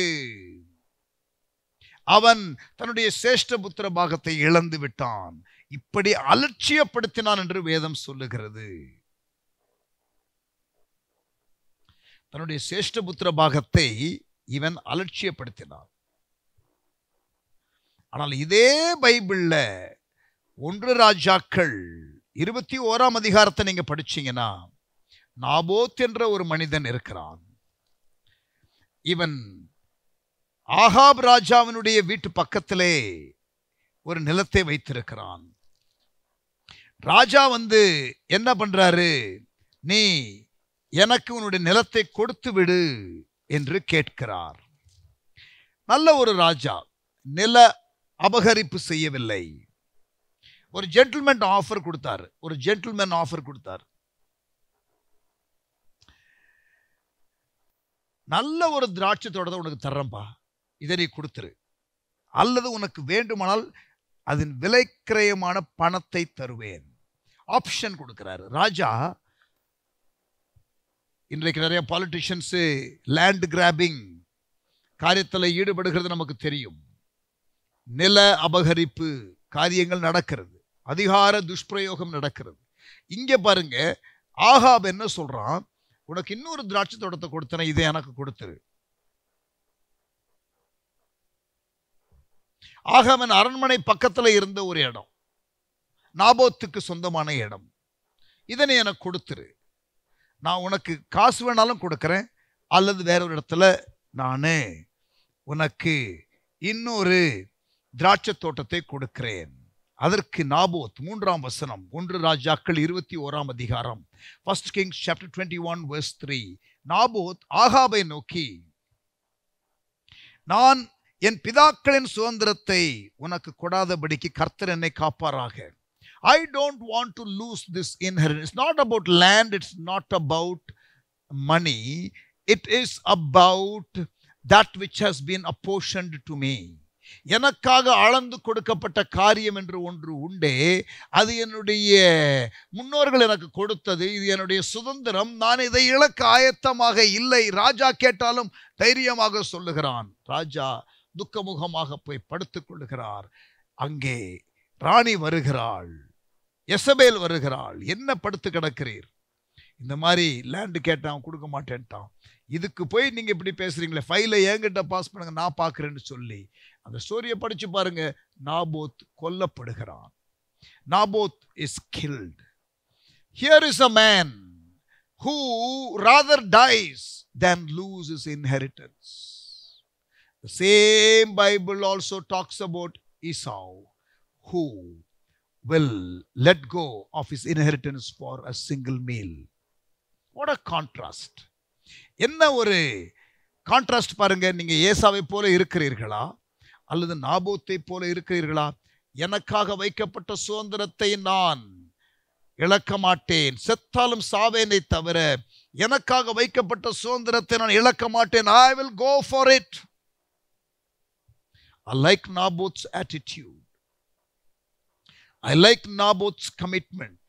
அவன் தன்னுடைய சேஷ்டபுத்திர பாகத்தை இழந்து விட்டான். இப்படி அலட்சியப்படுத்தினான் என்று வேதம் சொல்லுகிறது. தன்னுடைய சேஷ்டபுத்திர பாகத்தை இவன் அலட்சியப்படுத்தினான். ஆனால் இதே பைபிள்ல 1 ராஜாக்கள் 21ஆம் அதிகாரத்தை நீங்க படிச்சீங்கன்னா, நாபோத் என்ற ஒரு மனிதன் இருக்கிறான். இவன் ஆகாப் ராஜாவினுடைய வீட்டு பக்கத்திலே ஒரு நிலத்தை வைத்திருக்கிறான். ராஜா வந்து என்ன பண்றாரு? நீ எனக்கு உன்னுடைய நிலத்தை கொடுத்து விடு என்று கேட்கிறார். நல்ல ஒரு ராஜா, நில அபகரிப்பு செய்யவில்லை. ஒரு ஜென்டில்மேன் ஆஃபர் கொடுத்தார். நல்ல ஒரு திராட்சை தோட்டத்தை உனக்கு தர்றேன்பா, இதை நீ கொடுத்துரு, அல்லது உனக்கு வேண்டுமானால் அதன் விலைக்கிரயமான பணத்தை தருவேன். ஆப்ஷன் கொடுக்கிறாரு ராஜா. இன்றைக்கு நிறைய பாலிட்டிஷியன்ஸ் லேண்ட் கிராபிங் காரியத்தில் ஈடுபடுகிறது நமக்கு தெரியும். நில அபகரிப்பு காரியங்கள் நடக்கிறது, அதிகார துஷ்பிரயோகம் நடக்கிறது. இங்க பாருங்க, ஆகாப் என்ன சொல்றான்? உனக்கு இன்னொரு திராட்சை தோட்டத்தை கொடுத்தேன், இதை எனக்கு கொடுத்துரு. ஆகாபின் அரண்மனை பக்கத்துல இருந்த ஒரு இடம், நாபோத்துக்கு சொந்தமான இடம், இதனை எனக்கு கொடுத்துரு. நான் உனக்கு காசு வேணாலும் கொடுக்கிறேன், அல்லது வேற ஒரு இடத்துல நானே உனக்கு இன்னொரு திராட்சை தோட்டத்தை கொடுக்கிறேன். அதற்கு நாபோத், 3ஆம் வசனம், 1 ராஜாக்கள் 21ஆம் அதிகாரம், 1 Kings chapter 21 verse 3. நாபோத் ஆகாபை நோக்கி, நான் என் பிதாக்களின் சுதந்திரத்தை உனக்கு கொடாதபடிக்கு கர்த்தர் என்னை காப்பாராக. I don't want to lose this inheritance. It's not about land, it's not about money. It is about that which has been apportioned to me. எனக்காக அளந்து கொடுக்கப்பட்ட காரியம் என்று ஒன்று உண்டே, அது என்னுடைய முன்னோர்கள் எனக்கு கொடுத்தது, இது என்னுடைய சுதந்திரம், நான் இதை இழக்க ஆயத்தமாக இல்லை. ராஜா கேட்டாலும் தைரியமாக சொல்லுகிறான். ராஜா துக்கமுகமாக போய் படுத்துக் கொள்ளுகிறார். அங்கே ராணி வருகிறாள், எசபேல் வருகிறாள். என்ன படுத்து கிடக்கிறீர்? இந்த மாதிரி லேண்டு கேட்டான், கொடுக்க மாட்டேன்ட்டான். இதுக்கு போய் நீங்க இப்படி பேசுறீங்களே, ஃபைலை என்கிட்ட பாஸ் பண்ணுங்க, நான் பார்க்கிறேன்னு சொல்லி அந்த ஸ்டோரியை படிச்சு பாருங்க. நாபோத் கொல்லப்படுகிறான். Naboth is killed. Here is a man who rather dies than lose his inheritance. The same Bible also talks about Esau, who will let go of his inheritance for a single meal. What a contrast. என்ன ஒரு கான்ட்ராஸ்ட் பாருங்க. நீங்க ஏசாவை போல இருக்கிறீர்களா அல்லது நாபோத்தை போல இருக்கிறீர்களா? எனக்காக வைக்கப்பட்ட சுதந்திரத்தை நான் இழக்க மாட்டேன், செத்தாலும் சாவேனை தவிர எனக்காக வைக்கப்பட்ட சுதந்திரத்தை நான் இழக்க மாட்டேன். I will go for it. I like Naboth's attitude. I like Naboth's commitment.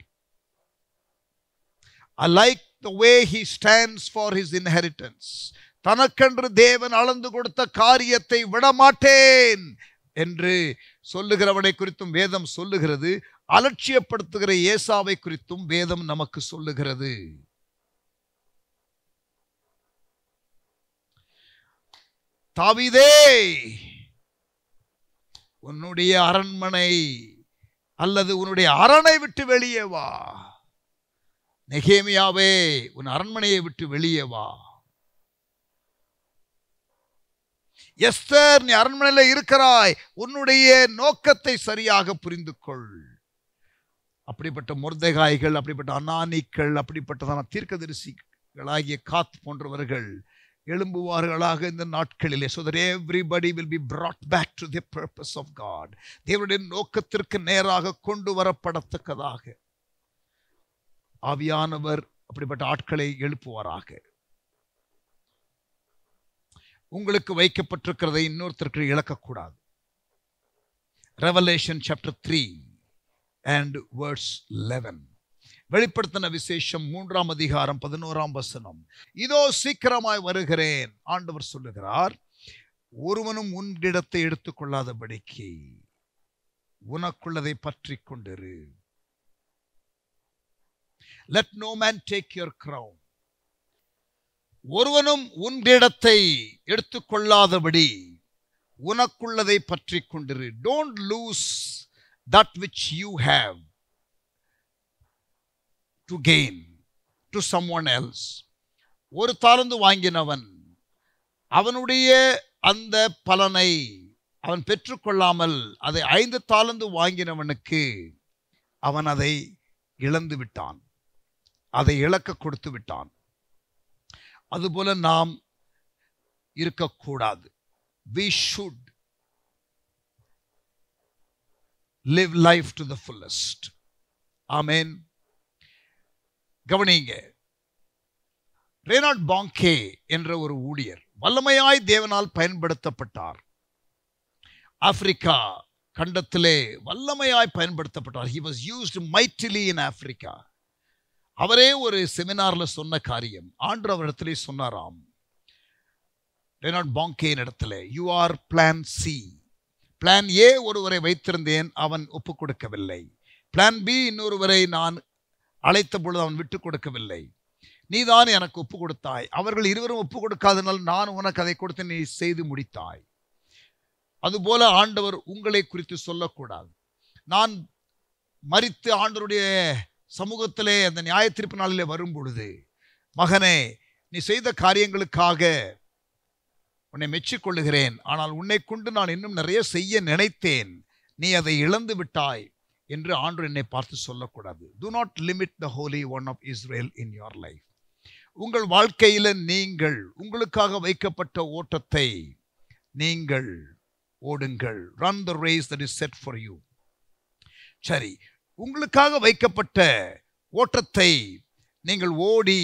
I like the way he stands for his inheritance. தனக்கென்று தேவன் அளந்து கொடுத்த காரியத்தை விடமாட்டேன் என்று சொல்லுகிறவனை குறித்தும் வேதம் சொல்லுகிறது. அலட்சியப்படுத்துகிற ஏசாவை குறித்தும் வேதம் நமக்கு சொல்லுகிறது. தாவீதே, உன்னுடைய அரண்மனை அல்லது உன்னுடைய அரணை விட்டு வெளியே வா. நெகேமியாவே, உன் அரண்மனையை விட்டு வெளியே வா. எஸ்தர், நீ அரண்மனையில் இருக்கிறாய், உன்னுடைய நோக்கத்தை சரியாக புரிந்து கொள். அப்படிப்பட்ட மொர்தெகாய்கள், அப்படிப்பட்ட அனானிக்கள், அப்படிப்பட்டதான தீர்க்கதரிசிகளாகிய காத் போன்றவர்கள் எழும்புவார்களாக இந்த நாட்களிலே. So that everybody will be brought back to the purpose of God. தேவனுடைய நோக்கத்திற்கு நேராக கொண்டு வரப்படத்தக்கதாக ஆவியானவர் அப்படிப்பட்ட ஆட்களை எழுப்புவாராக. உங்களுக்கு வைக்கப்பட்டிருக்கிறதை இன்னொருத்தருக்கு இழக்கக்கூடாது. Revelation chapter 3 and verse 11. வெளிப்படுத்தின விசேஷம் 3ஆம் அதிகாரம் 11ஆம் வசனம். இதோ சீக்கிரமாய் வருகிறேன், ஆண்டவர் சொல்லுகிறார். ஒருவனும் உன்னிடத்தை எடுத்துக்கொள்ளாதபடிக்கு உனக்குள்ளதை பற்றி கொண்டிரு. Let no man take your crown. ஒருவனும் உன்னிடத்தை எடுத்துக்கொள்ளாதபடி உனக்குள்ளதை பற்றி கொண்டிரு. Don't lose that which you have to gain to someone else. ஒரு தாலந்து வாங்கினவன் அவனுடைய அந்த பலனை அவன் பெற்றுக்கொள்ளாமல் அதை 5 தாலந்து வாங்கினவனுக்கு அவன் அதை இழந்து விட்டான், அதை இழக்க கொடுத்து விட்டான். அதுபோல நாம் இருக்கக்கூடாது. We should live life to the fullest. Amen. கவனிங்க, ரேனால்ட் பாங்கே என்ற ஒரு ஊழியர் வல்லமையாய் தேவனால் பயன்படுத்தப்பட்டார். ஆப்பிரிக்கா கண்டத்திலே வல்லமையாய் பயன்படுத்தப்பட்டார். He was used mightily in Africa. அவரே ஒரு செமினார்ல சொன்ன காரியம் ஆண்டவர் அவரிடத்திலே சொன்னாராம், ரேனால்ட் பாங்கேயின் இடத்துல, you are plan C. Plan A ஒருவரை வைத்திருந்தேன், அவன் ஒப்புக் கொடுக்கவில்லை. பிளான் பி இன்னொருவரை நான் அழைத்த பொழுது அவன் விட்டு கொடுக்கவில்லை. நீதான் எனக்கு ஒப்பு கொடுத்தாய். அவர்கள் இருவரும் ஒப்பு கொடுக்காதனால் நான் உனக்கு அதை கொடுத்து நீ செய்து முடித்தாய். அதுபோல ஆண்டவர் உங்களை குறித்து சொல்லக்கூடாது. நான் மரித்து ஆண்டவருடைய சமூகத்திலே அந்த நியாய தீர்ப்பு நாளிலே வரும் பொழுது, மகனே, நீ செய்த காரியங்களுக்காக உன்னை மெச்சிக்கொள்ளுகிறேன், ஆனால் உன்னை கொண்டு நான் இன்னும் நிறைய செய்ய நினைத்தேன், நீ அதை இழந்து விட்டாய் என்று ஆண்டவர் என்னை பார்த்து சொல்லக்கூடாது. Do not limit the Holy One of Israel in your life. உங்கள் வாழ்க்கையில நீங்கள் உங்களுக்காக வைக்கப்பட்ட ஓட்டத்தை நீங்கள் ஓடுங்கள். Run the race that is set for you. சரி, உங்களுக்காக வைக்கப்பட்ட ஓட்டத்தை நீங்கள் ஓடி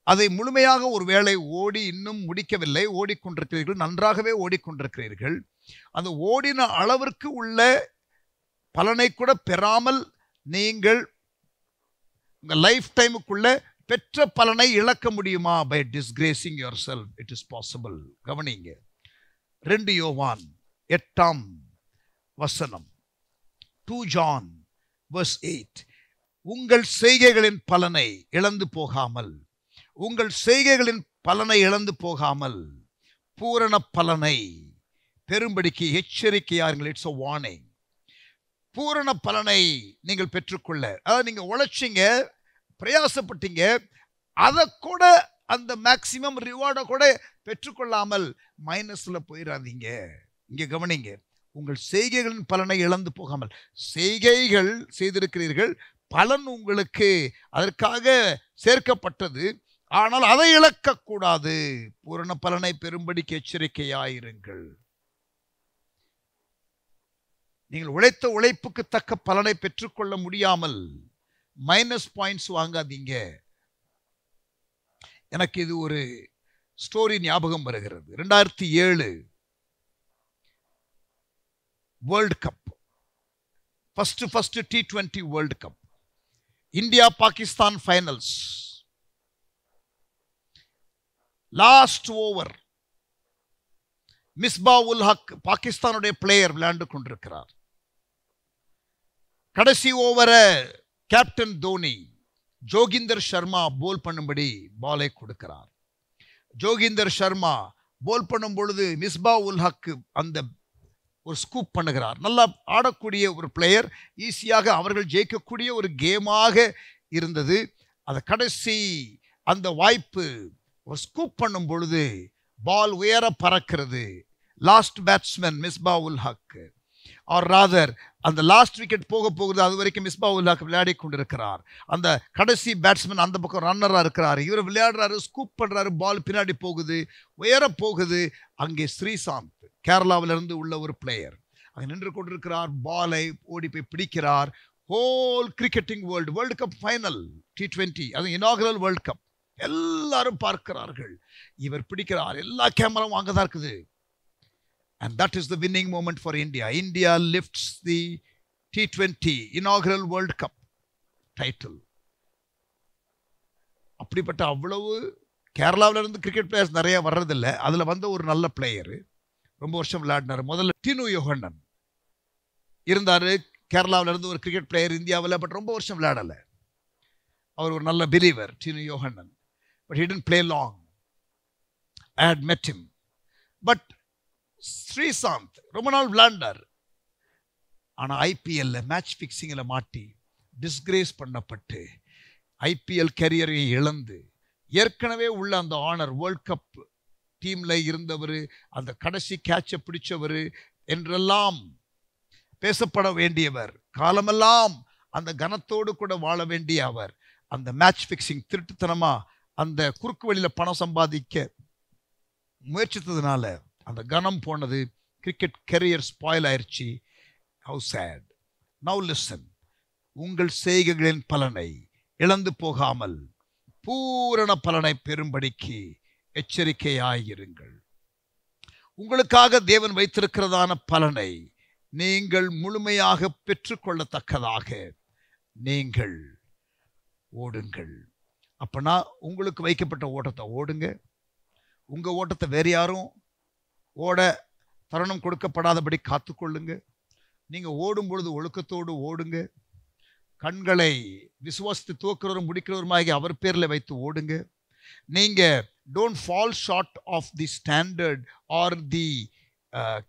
அதை முழுமையாக ஒருவேளை ஓடி இன்னும் முடிக்கவில்லை, ஓடிக்கொண்டிருக்கிறீர்கள், நன்றாகவே ஓடிக்கொண்டிருக்கிறீர்கள். அந்த ஓடின அளவிற்கு உள்ள பலனை கூட பெறாமல் நீங்கள் உங்கள் லைஃப் டைமுக்குள்ள பெற்ற பலனை இழக்க முடியுமா? By disgracing yourself it is possible. கவனிங்க, 2 யோவான் 8 வசனம், 2 John verse 8. உங்கள் செய்கைகளின் பலனை இழந்து போகாமல், உங்கள் செய்கைகளின் பலனை இழந்து போகாமல் பூரண பலனை பெரும்படிக்கு எச்சரிக்கையாருங்கள். It's a warning. பூரண பலனை நீங்கள் பெற்றுக்கொள்ள, அதாவது நீங்க உழைச்சிங்க, பிரயாசப்பட்டீங்க, அதை கூட அந்த மேக்சிமம் ரிவார்டை கூட பெற்றுக்கொள்ளாமல் மைனஸ்ல போயிடாதீங்க. இங்க கவனிங்க, உங்கள் செய்கைகளின் பலனை இழந்து போகாமல். செய்கைகள் செய்திருக்கிறீர்கள், பலன் உங்களுக்கு அதற்காக சேர்க்கப்பட்டது, ஆனால் அதை இழக்கக்கூடாது. பூரண பலனை பெரும்படிக்கு எச்சரிக்கையாயிருங்கள். நீங்கள் உழைத்த உழைப்புக்கு தக்க பலனை பெற்றுக்கொள்ள முடியாமல் மைனஸ் பாயிண்ட்ஸ் வாங்காதீங்க. எனக்கு இது ஒரு ஸ்டோரி ஞாபகம் வருகிறது. 2007 world cup, first T20 world cup, India Pakistan finals. Last over, Misbah ul Haq பாகிஸ்தானுடைய பிளேயர் விளையாண்டு கொண்டிருக்கிறார். கடைசி ஓவரை கேப்டன் தோனி ஜோகிந்தர் சர்மா போல் பண்ணும்படி பாலை கொடுக்கிறார். ஜோகிந்தர் சர்மா போல் பண்ணும் பொழுது மிஸ்பா உல் ஹக் அந்த ஒரு ஸ்கூப் பண்ணுகிறார். நல்லா ஆடக்கூடிய ஒரு பிளேயர், ஈஸியாக அவர்கள் ஜெயிக்கக்கூடிய ஒரு கேமாக இருந்தது. அந்த கடைசி அந்த வாய்ப்பு ஒரு ஸ்கூப் பண்ணும் பொழுது பால் உயர பறக்கிறது. Last batsman Misba ul Haq, R rather அந்த லாஸ்ட் விக்கெட் போக போகுது. அது வரைக்கும் மிஸ்பா உல் ஹக் விளையாடி கொண்டிருக்கிறார். அந்த கடைசி பேட்ஸ்மேன் அந்த பக்கம் ரன்னராக இருக்கிறார். இவர் விளையாடுறாரு, ஸ்கூப் பண்ணுறாரு, பால் பின்னாடி போகுது, உயர போகுது. அங்கே ஸ்ரீசாந்த் கேரளாவிலிருந்து உள்ள ஒரு பிளேயர் அங்கே நின்று கொண்டிருக்கிறார். பாலை ஓடி போய் பிடிக்கிறார். Whole cricketing world cup final T20, அது இனாகுரல் வேர்ல்ட் கப், எல்லாரும் பார்க்கிறார்கள். இவர் பிடிக்கிறார், எல்லா கேமராவும் அங்கே தான் இருக்குது. And that is the winning moment for India. India lifts the T20 inaugural World Cup title. அப்படிப்பட்ட அவ்வளவு கேரளாவில் இருந்து கிரிக்கெட் பிளேயர்ஸ் நிறைய வர்றதில்லை. அதில் வந்த ஒரு நல்ல பிளேயர், ரொம்ப வருஷம் விளையாடினார். முதல்ல டினு யோஹன்னன் இருந்தார், கேரளாவில் இருந்து ஒரு கிரிக்கெட் பிளேயர் இந்தியாவில், பட் ரொம்ப வருஷம் விளையாடலை. அவர் ஒரு நல்ல believer, Tinu Yohannan. But he didn't play long. I had met him. But Sreesanth ரொம்ப நாள் விளையாண்டார். ஆனால் ஐபிஎல்ல மேட்ச் ஃபிக்ஸிங்கில் மாட்டி டிஸ்கிரேஸ் பண்ணப்பட்டு ஐபிஎல் கேரியரை இழந்து, ஏற்கனவே உள்ள அந்த ஆனர் வேர்ல்ட் கப் டீமில் இருந்தவர், அந்த கடைசி கேட்சை பிடிச்சவர், என்றெல்லாம் பேசப்பட வேண்டியவர், காலமெல்லாம் அந்த கனத்தோடு கூட வாழ வேண்டிய அவர் அந்த மேட்ச் பிக்சிங் திருட்டுத்தனமா அந்த குறுக்கு வழியில பணம் சம்பாதிக்க முயற்சித்ததுனால அந்த கனம் போனது. கிரிக்கெட் கெரியர் ஸ்பாயில் ஆயிடுச்சு. How sad. Now listen. உங்கள் செய்கைகளின் பலனை இழந்து போகாமல் பூரண பலனை பெறும்படிக்கு எச்சரிக்கையாயிருங்கள். உங்களுக்காக தேவன் வைத்திருக்கிறதான பலனை நீங்கள் முழுமையாக பெற்றுக்கொள்ளத்தக்கதாக நீங்கள் ஓடுங்கள். அப்பனா உங்களுக்கு வைக்கப்பட்ட ஓட்டத்தை ஓடுங்க. உங்க ஓட்டத்தை வேற யாரும் ஓட தருணம் கொடுக்கப்படாதபடி காத்துக்கொள்ளுங்க. நீங்க ஓடும் பொழுது ஒழுக்கத்தோடு ஓடுங்க. கண்களை விசுவாசத்தை துவக்கிறவரும் முடிக்கிறவருமாகி அவர் பேரில் வைத்து ஓடுங்க. நீங்க don't fall short of the standard or the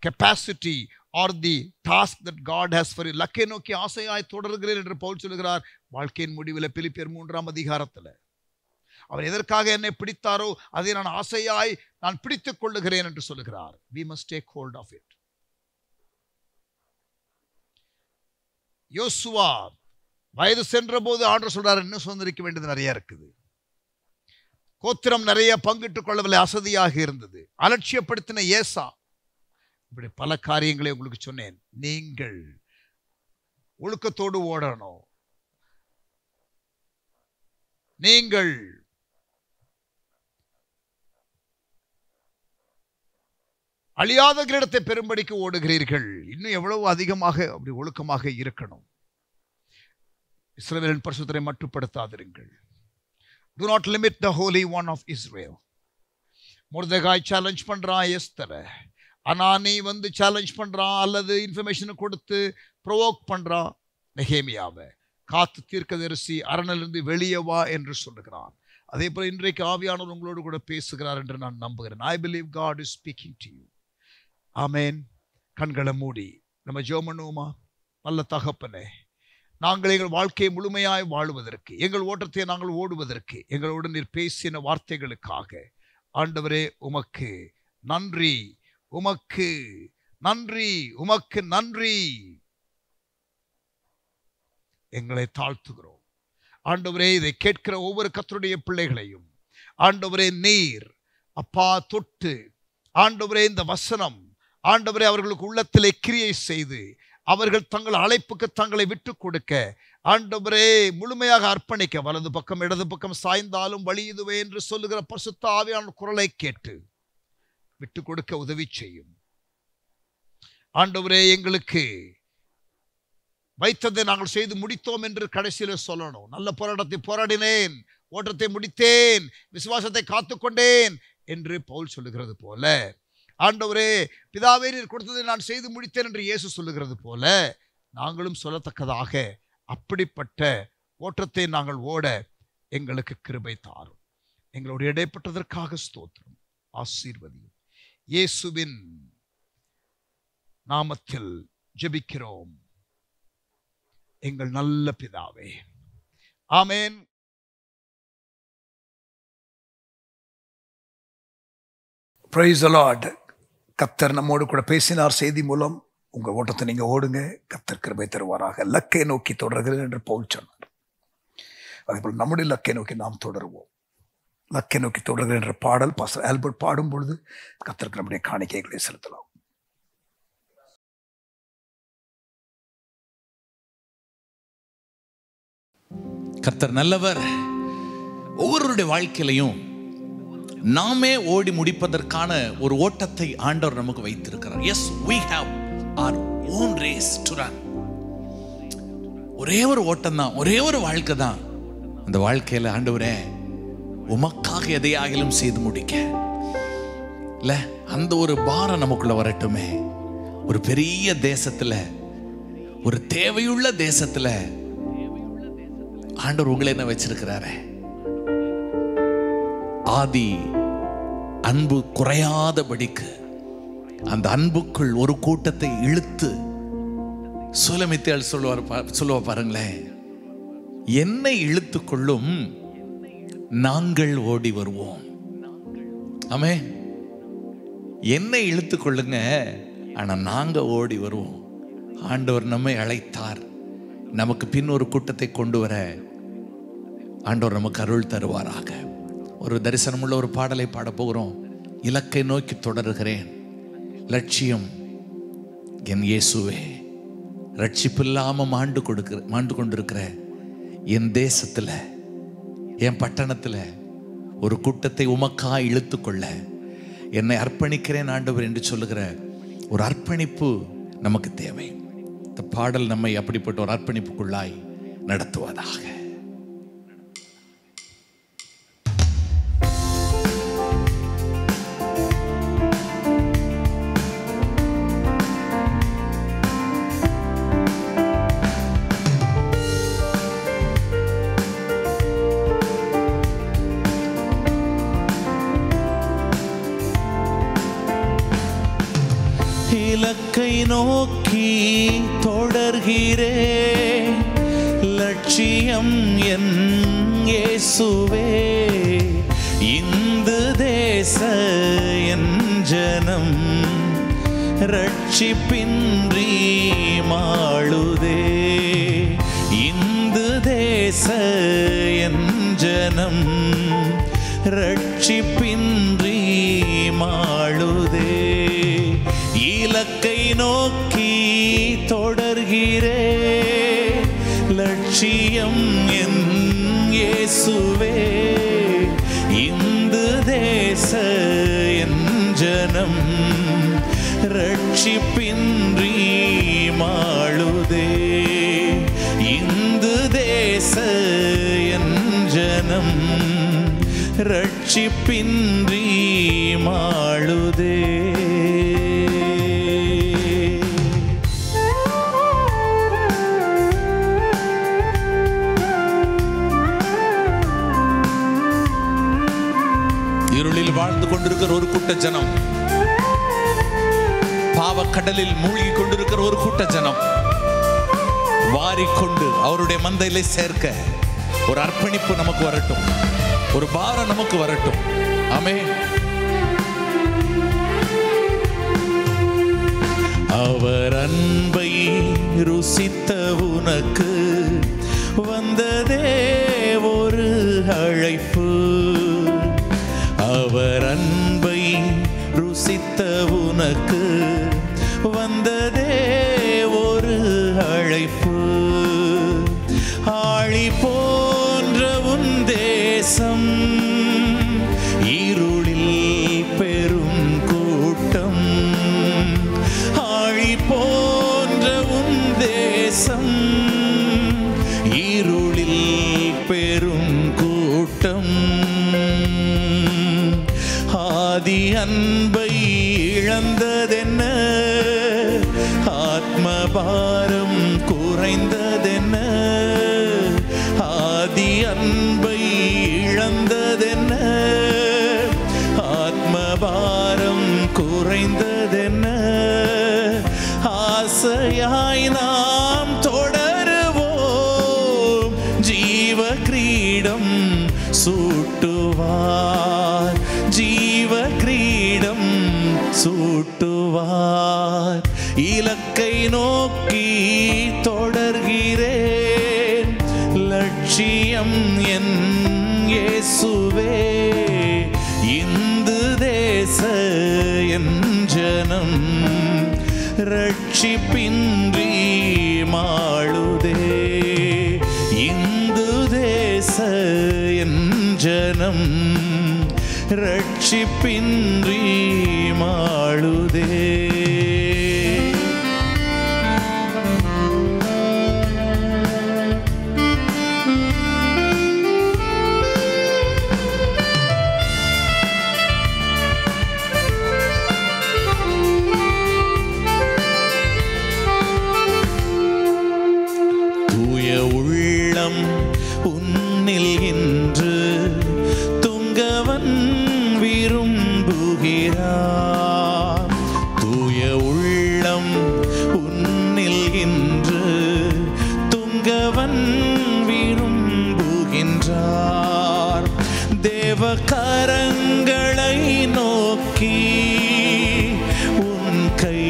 capacity or the task that God has for you. லக்கை நோக்கி ஆசையாய் தொடர்கிறேன் என்று பவுல் சொல்கிறார் வாழ்க்கையின் முடிவில் பிலிப்பியர் 3ஆம் அதிகாரத்தில். அவர் எதற்காக என்னை பிடித்தாரோ அதை நான் ஆசையாய் நான் பிடித்துக் கொள்ளுகிறேன் என்று சொல்லுகிறார். We must take hold of it. யோசுவா வயது சென்ற போது ஆண்டவர் சொல்றார் இன்னும் சுதந்திரிக்க வேண்டியது நிறைய இருக்குது. கோத்திரம் நிறைய பங்கிட்டுக் கொள்ளவில்லை, அசதியாக இருந்தது. அலட்சியப்படுத்தின ஏசா. இப்படி பல காரியங்களை உங்களுக்கு சொன்னேன். நீங்கள் ஒழுக்கத்தோடு ஓடணும். நீங்கள் அழியாத கிரீடத்தை பெரும்படிக்கு ஓடுகிறீர்கள். இன்னும் எவ்வளவு அதிகமாக அப்படி ஒழுக்கமாக இருக்கணும். இஸ்ரவேலின் பரிசுத்தரை மட்டுப்படுத்தாதிருங்கள். Do not limit the Holy One of Israel. Mordecai challenge பண்றான் எஸ்தரை. அனானி வந்து சேலஞ்ச் பண்றான் அல்லது இன்ஃபர்மேஷன் கொடுத்து ப்ரொவோக் பண்றான் நெகேமியாவை. காத்து தீர்க்கதரிசி அரணிலிருந்து வெளியே வா என்று சொல்லுகிறான். அதே போல இன்றைக்கு ஆவியானவர் உங்களோடு கூட பேசுகிறார் என்று நான் நம்புகிறேன். I believe God is speaking to you. ஆமேன். கண்களை மூடி நம்ம ஜெபம் பண்ணுவோமா? நல்ல தகப்பனே, நாங்கள் எங்கள் வாழ்க்கையை முழுமையாய் வாழுவதற்கு, எங்கள் ஓட்டத்தை நாங்கள் ஓடுவதற்கு எங்களோடு நீர் பேசின வார்த்தைகளுக்காக ஆண்டவரே உமக்கு நன்றி, உமக்கு நன்றி, உமக்கு நன்றி. எங்களை தாழ்த்துகிறோம் ஆண்டவரே. இதை கேட்கிற ஒவ்வொரு கர்த்தருடைய பிள்ளைகளையும் ஆண்டவரே நீர் அப்பா தொட்டு ஆண்டவரே இந்த வசனம் ஆண்டவரே அவர்களுக்கு உள்ளத்திலே கிரியை செய்து அவர்கள் தங்கள் அழைப்புக்கு தங்களை விட்டு கொடுக்க ஆண்டவரே முழுமையாக அர்ப்பணிக்க, வலது பக்கம் இடது பக்கம் சாய்ந்தாலும் வழி இதுவே என்று சொல்லுகிற பரிசுத்த ஆவியான குரலை கேட்டு விட்டு கொடுக்க உதவி செய்யும் ஆண்டவரே. எங்களுக்கு வைத்ததை நாங்கள் செய்து முடித்தோம் என்று கடைசியில் சொல்லணும். நல்ல போராட்டத்தை போராடினேன், ஓட்டத்தை முடித்தேன், விசுவாசத்தை காத்துக்கொண்டேன் என்று பவுல் சொல்லுகிறது போல ஆண்டவரே பிதாவே நீர் கொடுத்ததை நான் செய்து முடித்தேன் என்று இயேசு சொல்லுகிறது போல நாங்களும் சொல்லத்தக்கதாக அப்படிப்பட்ட ஓட்டத்தை நாங்கள் ஓட எங்களுக்கு கிருபை தாரும். எங்களோடு இடைப்பட்டதற்காக ஸ்தோத்திரம். ஆசீர்வதியும். இயேசுவின் நாமத்தில் ஜெபிக்கிறோம் எங்கள் நல்ல பிதாவே. ஆமென். Praise the Lord. கர்த்தர் நம்மோடு கூட பேசினார் செய்தி மூலம். உங்க ஓட்டத்தை நீங்க ஓடுங்க, கர்த்தர் கிருபை தருவாராக. லக்கை நோக்கி தொடர்கிறேன் என்று பவுல் சொன்னார். அதேபோல் நம்முடைய லக்கை நோக்கி நாம் தொடருவோம். லக்கை நோக்கி தொடர்கிறேன் என்ற பாடல் பாஸ்டர் ஆல்பர்ட் பாடும் பொழுது கர்த்தருக்கு நம்முடைய காணிக்கைகளை செலுத்தலாம். கர்த்தர் நல்லவர். ஒவ்வொருவருடைய வாழ்க்கையிலையும் நாமே ஓடி முடிப்பதற்கான ஒரு ஓட்டத்தை ஆண்டவர் நமக்கு வைத்திருக்கிறார். Yes, we have our own race to run. ஒரே ஒரு ஓட்டம் தான், ஒரே ஒரு வாழ்க்கை தான். அந்த வாழ்க்கையில ஆண்டவரே உமக்காக எதையாகிலும் செய்து முடிக்க இல்ல, அந்த ஒரு பாரம் நமக்குள்ள வரட்டுமே. ஒரு பெரிய தேசத்துல, ஒரு தேவையுள்ள தேசத்துல ஆண்டவர் உங்களை என்ன வச்சிருக்கிறாரே. ஆதி அன்பு குறையாதபடிக்கு அந்த அன்புக்குள் ஒரு கூட்டத்தை இழுத்து சுலமித்தால் சொல்லுவா பாருங்களேன். என்னை இழுத்து கொள்ளும், நாங்கள் ஓடி வருவோம். ஆமே, என்னை இழுத்து கொள்ளுங்க, ஆனா நாங்க ஓடி வருவோம். ஆண்டவர் நம்மை அழைத்தார். நமக்கு பின் ஒரு கூட்டத்தை கொண்டு வர ஆண்டவர் நமக்கு அருள் தருவாராக. ஒரு தரிசனமுள்ள ஒரு பாடலை பாட போகிறோம். இலக்கை நோக்கி தொடர்கிறேன், லட்சியம் என் இயேசுவே. ரட்சிப்பு இல்லாம மாண்டு கொண்டிருக்கிற என் தேசத்துல, என் பட்டணத்துல ஒரு கூட்டத்தை உமக்காய் இழுத்து கொள்ள என்னை அர்ப்பணிக்கிறேன் ஆண்டவர் என்று சொல்லுகிற ஒரு அர்ப்பணிப்பு நமக்கு தேவை. இந்த பாடல் நம்மை அப்படிப்பட்ட ஒரு அர்ப்பணிப்புக்குள்ளாய் நடத்துவதாக. இலக்கை நோக்கி தொடர்கிறேன், லட்சியம் என் இயேசுவே. இந்து தேச என் ஜனம் ரட்சிப்பின்றி மாளுதே. இந்து தேச என் ஜனம் ரட்சிப்பின்றி மாளுதே. இலக்கை நோக்கி தொடர்கிறேன், லட்சியம் என் இயேசுவே. இந்து தேச என் ஜனம் ரட்சிப்பின்றி மாளுதே. இந்து தேச என் ஜனம் ரட்சிப்பின்றி மாளுதே. இருளில் வாழ்ந்து கொண்டிருக்கிற ஒரு கூட்ட ஜனம், பாவக்கடலில் மூழ்கி கொண்டிருக்கிற ஒரு கூட்ட ஜனம் வாரிக்கொண்டு அவருடைய மந்தையிலே சேர்க்க ஒரு அர்ப்பணிப்பு நமக்கு வரட்டும், ஒரு பாரம் நமக்கு வரட்டும். ஆமென். அவர் அன்பை ருசித்த உனக்கு வந்ததே ஒரு அழைப்பு. அவர் அன்பை ருசித்த உனக்கு வந்ததே ஒரு அழைப்பு. ஆழி போன்ற உன் தேசம் இருளில் பெரும் கூட்டம். ஆழி போன்ற உன் தேசம் இருளில் பெரும் கூட்டம். ஆதி அன்பை இழந்ததென்ன, ஆத்மபாரம் குறைந்ததென்ன. ஆதி அன்பை இழந்ததென்ன, ஆத்மபாரம் குறைந்ததென்ன. ஆசையாய் நாம் தொடருவோம், ஜீவ கிரீடம் சூட்டுவார், ஜீவ கிரீடம் சூட்டுவார். இலக்கை நோக்கி தொடர்கிறேன், லட்சியம் என் இயேசுவே. இந்து தேச என் ஜனம் ரட்சிப்பின்றி மாளுதே. இந்து தேச என் ஜனம் ரட்சிப்பின்றி மாளுதே. தூய உள்ளம் உன்னில் இன்று துங்கவன் விரும்புகிறார். தூய உள்ளம் உன்னில் இன்று துங்கவன் விரும்புகின்றார். தேவ கரங்களை நோக்கி உன் கை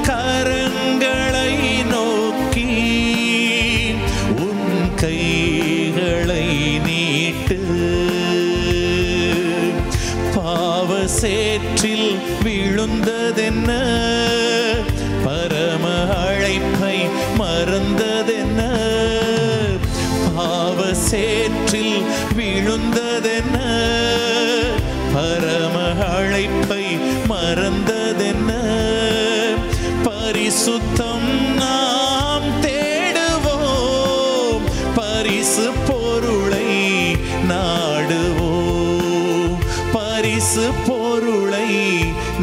கரங்களை நோக்கி உன் கைகளை நீட்டு. பாவ சேற்றில் விழுந்ததென்ன, பரம அழைப்பை மறந்ததென்ன. பாவ சேற்றில் விழுந்ததென்ன, பரம அழைப்பை மறந்ததென்ன. பரிசுத்தம் நாம் தேடுவோம், பரிசு பொருளை நாடுவோம், பரிசு பொருளை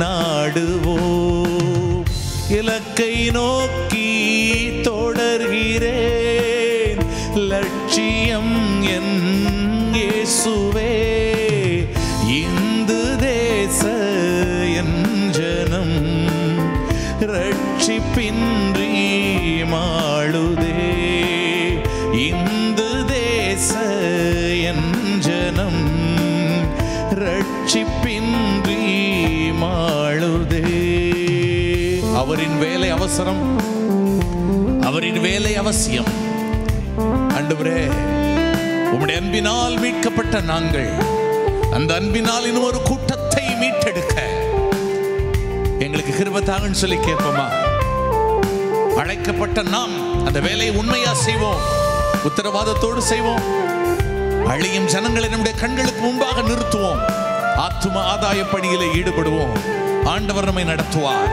நாடுவோம். இலக்கை நோக்கி தொடர்கிறேன், லட்சியம் என் இயேசுவே. இந்து தேச என் ஜனம் ரட்சிப்பின்றி மாளுதே. இந்து தேச என் ஜனம் ரட்சிப்பின்றி மாளுதே. அவரின் வேலை அவசரம், அவரின் வேலை அவசியம். ஆண்டவரே, உம்முடைய அன்பினால் மீட்கப்பட்ட நாங்கள் அந்த அன்பினால் இன்னும் ஒரு கூட்டத்தை மீட்டெடுக்க எங்களுக்கு கிருபை தாங்கன்னு சொல்லி கேட்போமா? அழைக்கப்பட்ட நாம் அந்த வேலையை உண்மையா செய்வோம், உத்தரவாதத்தோடு செய்வோம். அழியும் ஜனங்களை நம்முடைய கண்களுக்கு முன்பாக நிறுத்துவோம். ஆத்தும ஆதாய பணியிலே ஈடுபடுவோம். ஆண்டவர் நம்மை நடத்துவார்.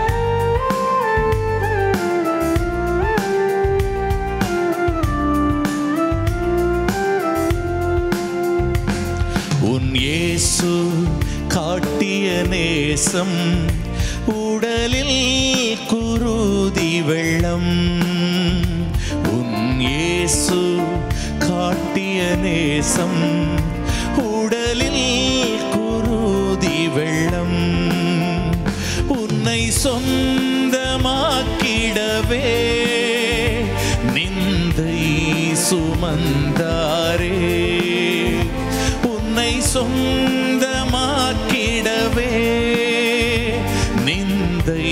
உன் இயேசு காட்டிய நேசம் உடலில் குருதி வெள்ளம். உன் இயேசு காட்டிய நேசம் உடலில் குருதி வெள்ளம். உன்னை சொந்தமாக்கிடவே நிந்தை சுமந்தாரே. உன்னை சொந்தமாக்கிடவே நிந்தை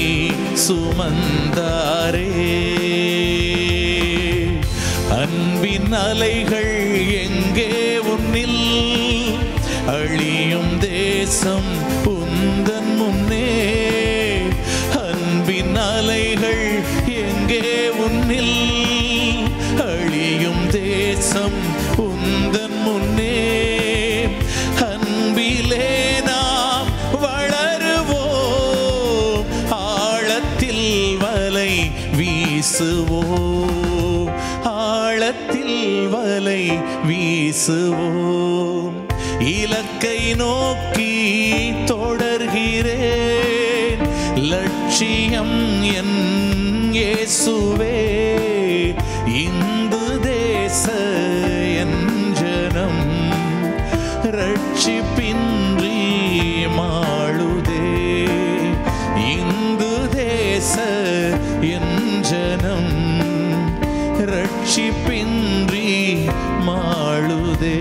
சுமந்தாரே. அன்பின் அலைகள் எங்கே உன்னில், அழியும் தேசம் உந்தன் முன்னே. அன்பின் அலைகள் எங்கே உன்னில், அழியும் தேசம் உந்தன் முன்னே. அன்பிலே நாம் வளருவோம், ஆழத்தில் வலை வீசுவோம், ஆழத்தில் வலை வீசுவோம். இலக்கை நோக்கி தொடர்கிறேன், லட்சியம் என் இயேசுவே. இந்து தேச என் ஜனம் ரட்சிப்பின்றி மாளுதே. இந்து தேச என் ஜனம் ரட்சிப்பின்றி மாளுதே.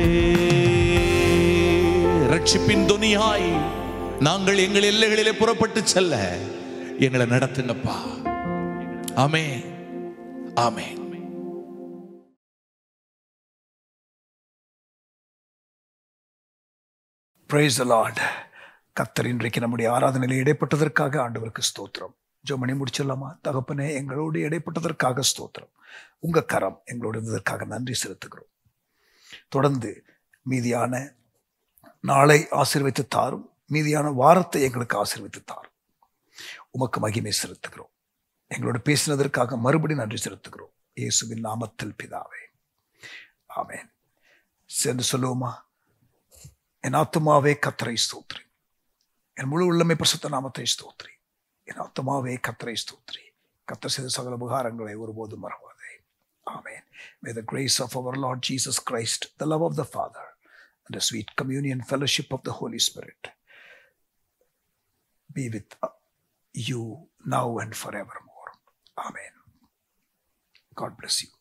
ரட்சிப்பின் துணியாய் நாங்கள் எங்கள் எல்லைகளிலே புறப்பட்டு செல்ல எங்களை நடத்துங்கப்பா. ஆமென், ஆமென். Praise the Lord. கர்த்தர் இன்றைக்கு நம்முடைய ஆராதனையில் இடைப்பட்டதற்காக ஆண்டவருக்கு ஸ்தோத்திரம். ஜெபமணி முடிச்சிடலாமா? தகப்பனே, எங்களோடு இடைப்பட்டதற்காக ஸ்தோத்திரம். உங்க கரம் எங்களோடு இருந்ததற்காக நன்றி செலுத்துகிறோம். தொடர்ந்து மீதியான நாளை ஆசீர்வதித்து தாரும், மீதியான வாரத்தை எங்களுக்கு ஆசீர்வதித்து தாரும். உமக்கு மகிமை செலுத்துகிறோம். எங்களோடு பேசினதற்காக மறுபடியும் நன்றி செலுத்துகிறோம். இயேசுவின் நாமத்தில் பிதாவே, ஆமென். சேர்ந்து சொல்லுவோமா? என் ஆத்துமாவே கர்த்தரை ஸ்தோத்திரி, என் முழு உள்ளமே பரிசுத்த நாமத்தை ஸ்தோத்திரி. என் ஆத்துமாவே கர்த்தரை ஸ்தோத்திரி, கர்த்தர் செய்த சகல உபகாரங்களை ஒருபோதும் மறவாதே. Amen. May the grace of our Lord Jesus Christ, the love of the Father, and the sweet communion fellowship of the Holy Spirit be with you now and forevermore. Amen. God bless you.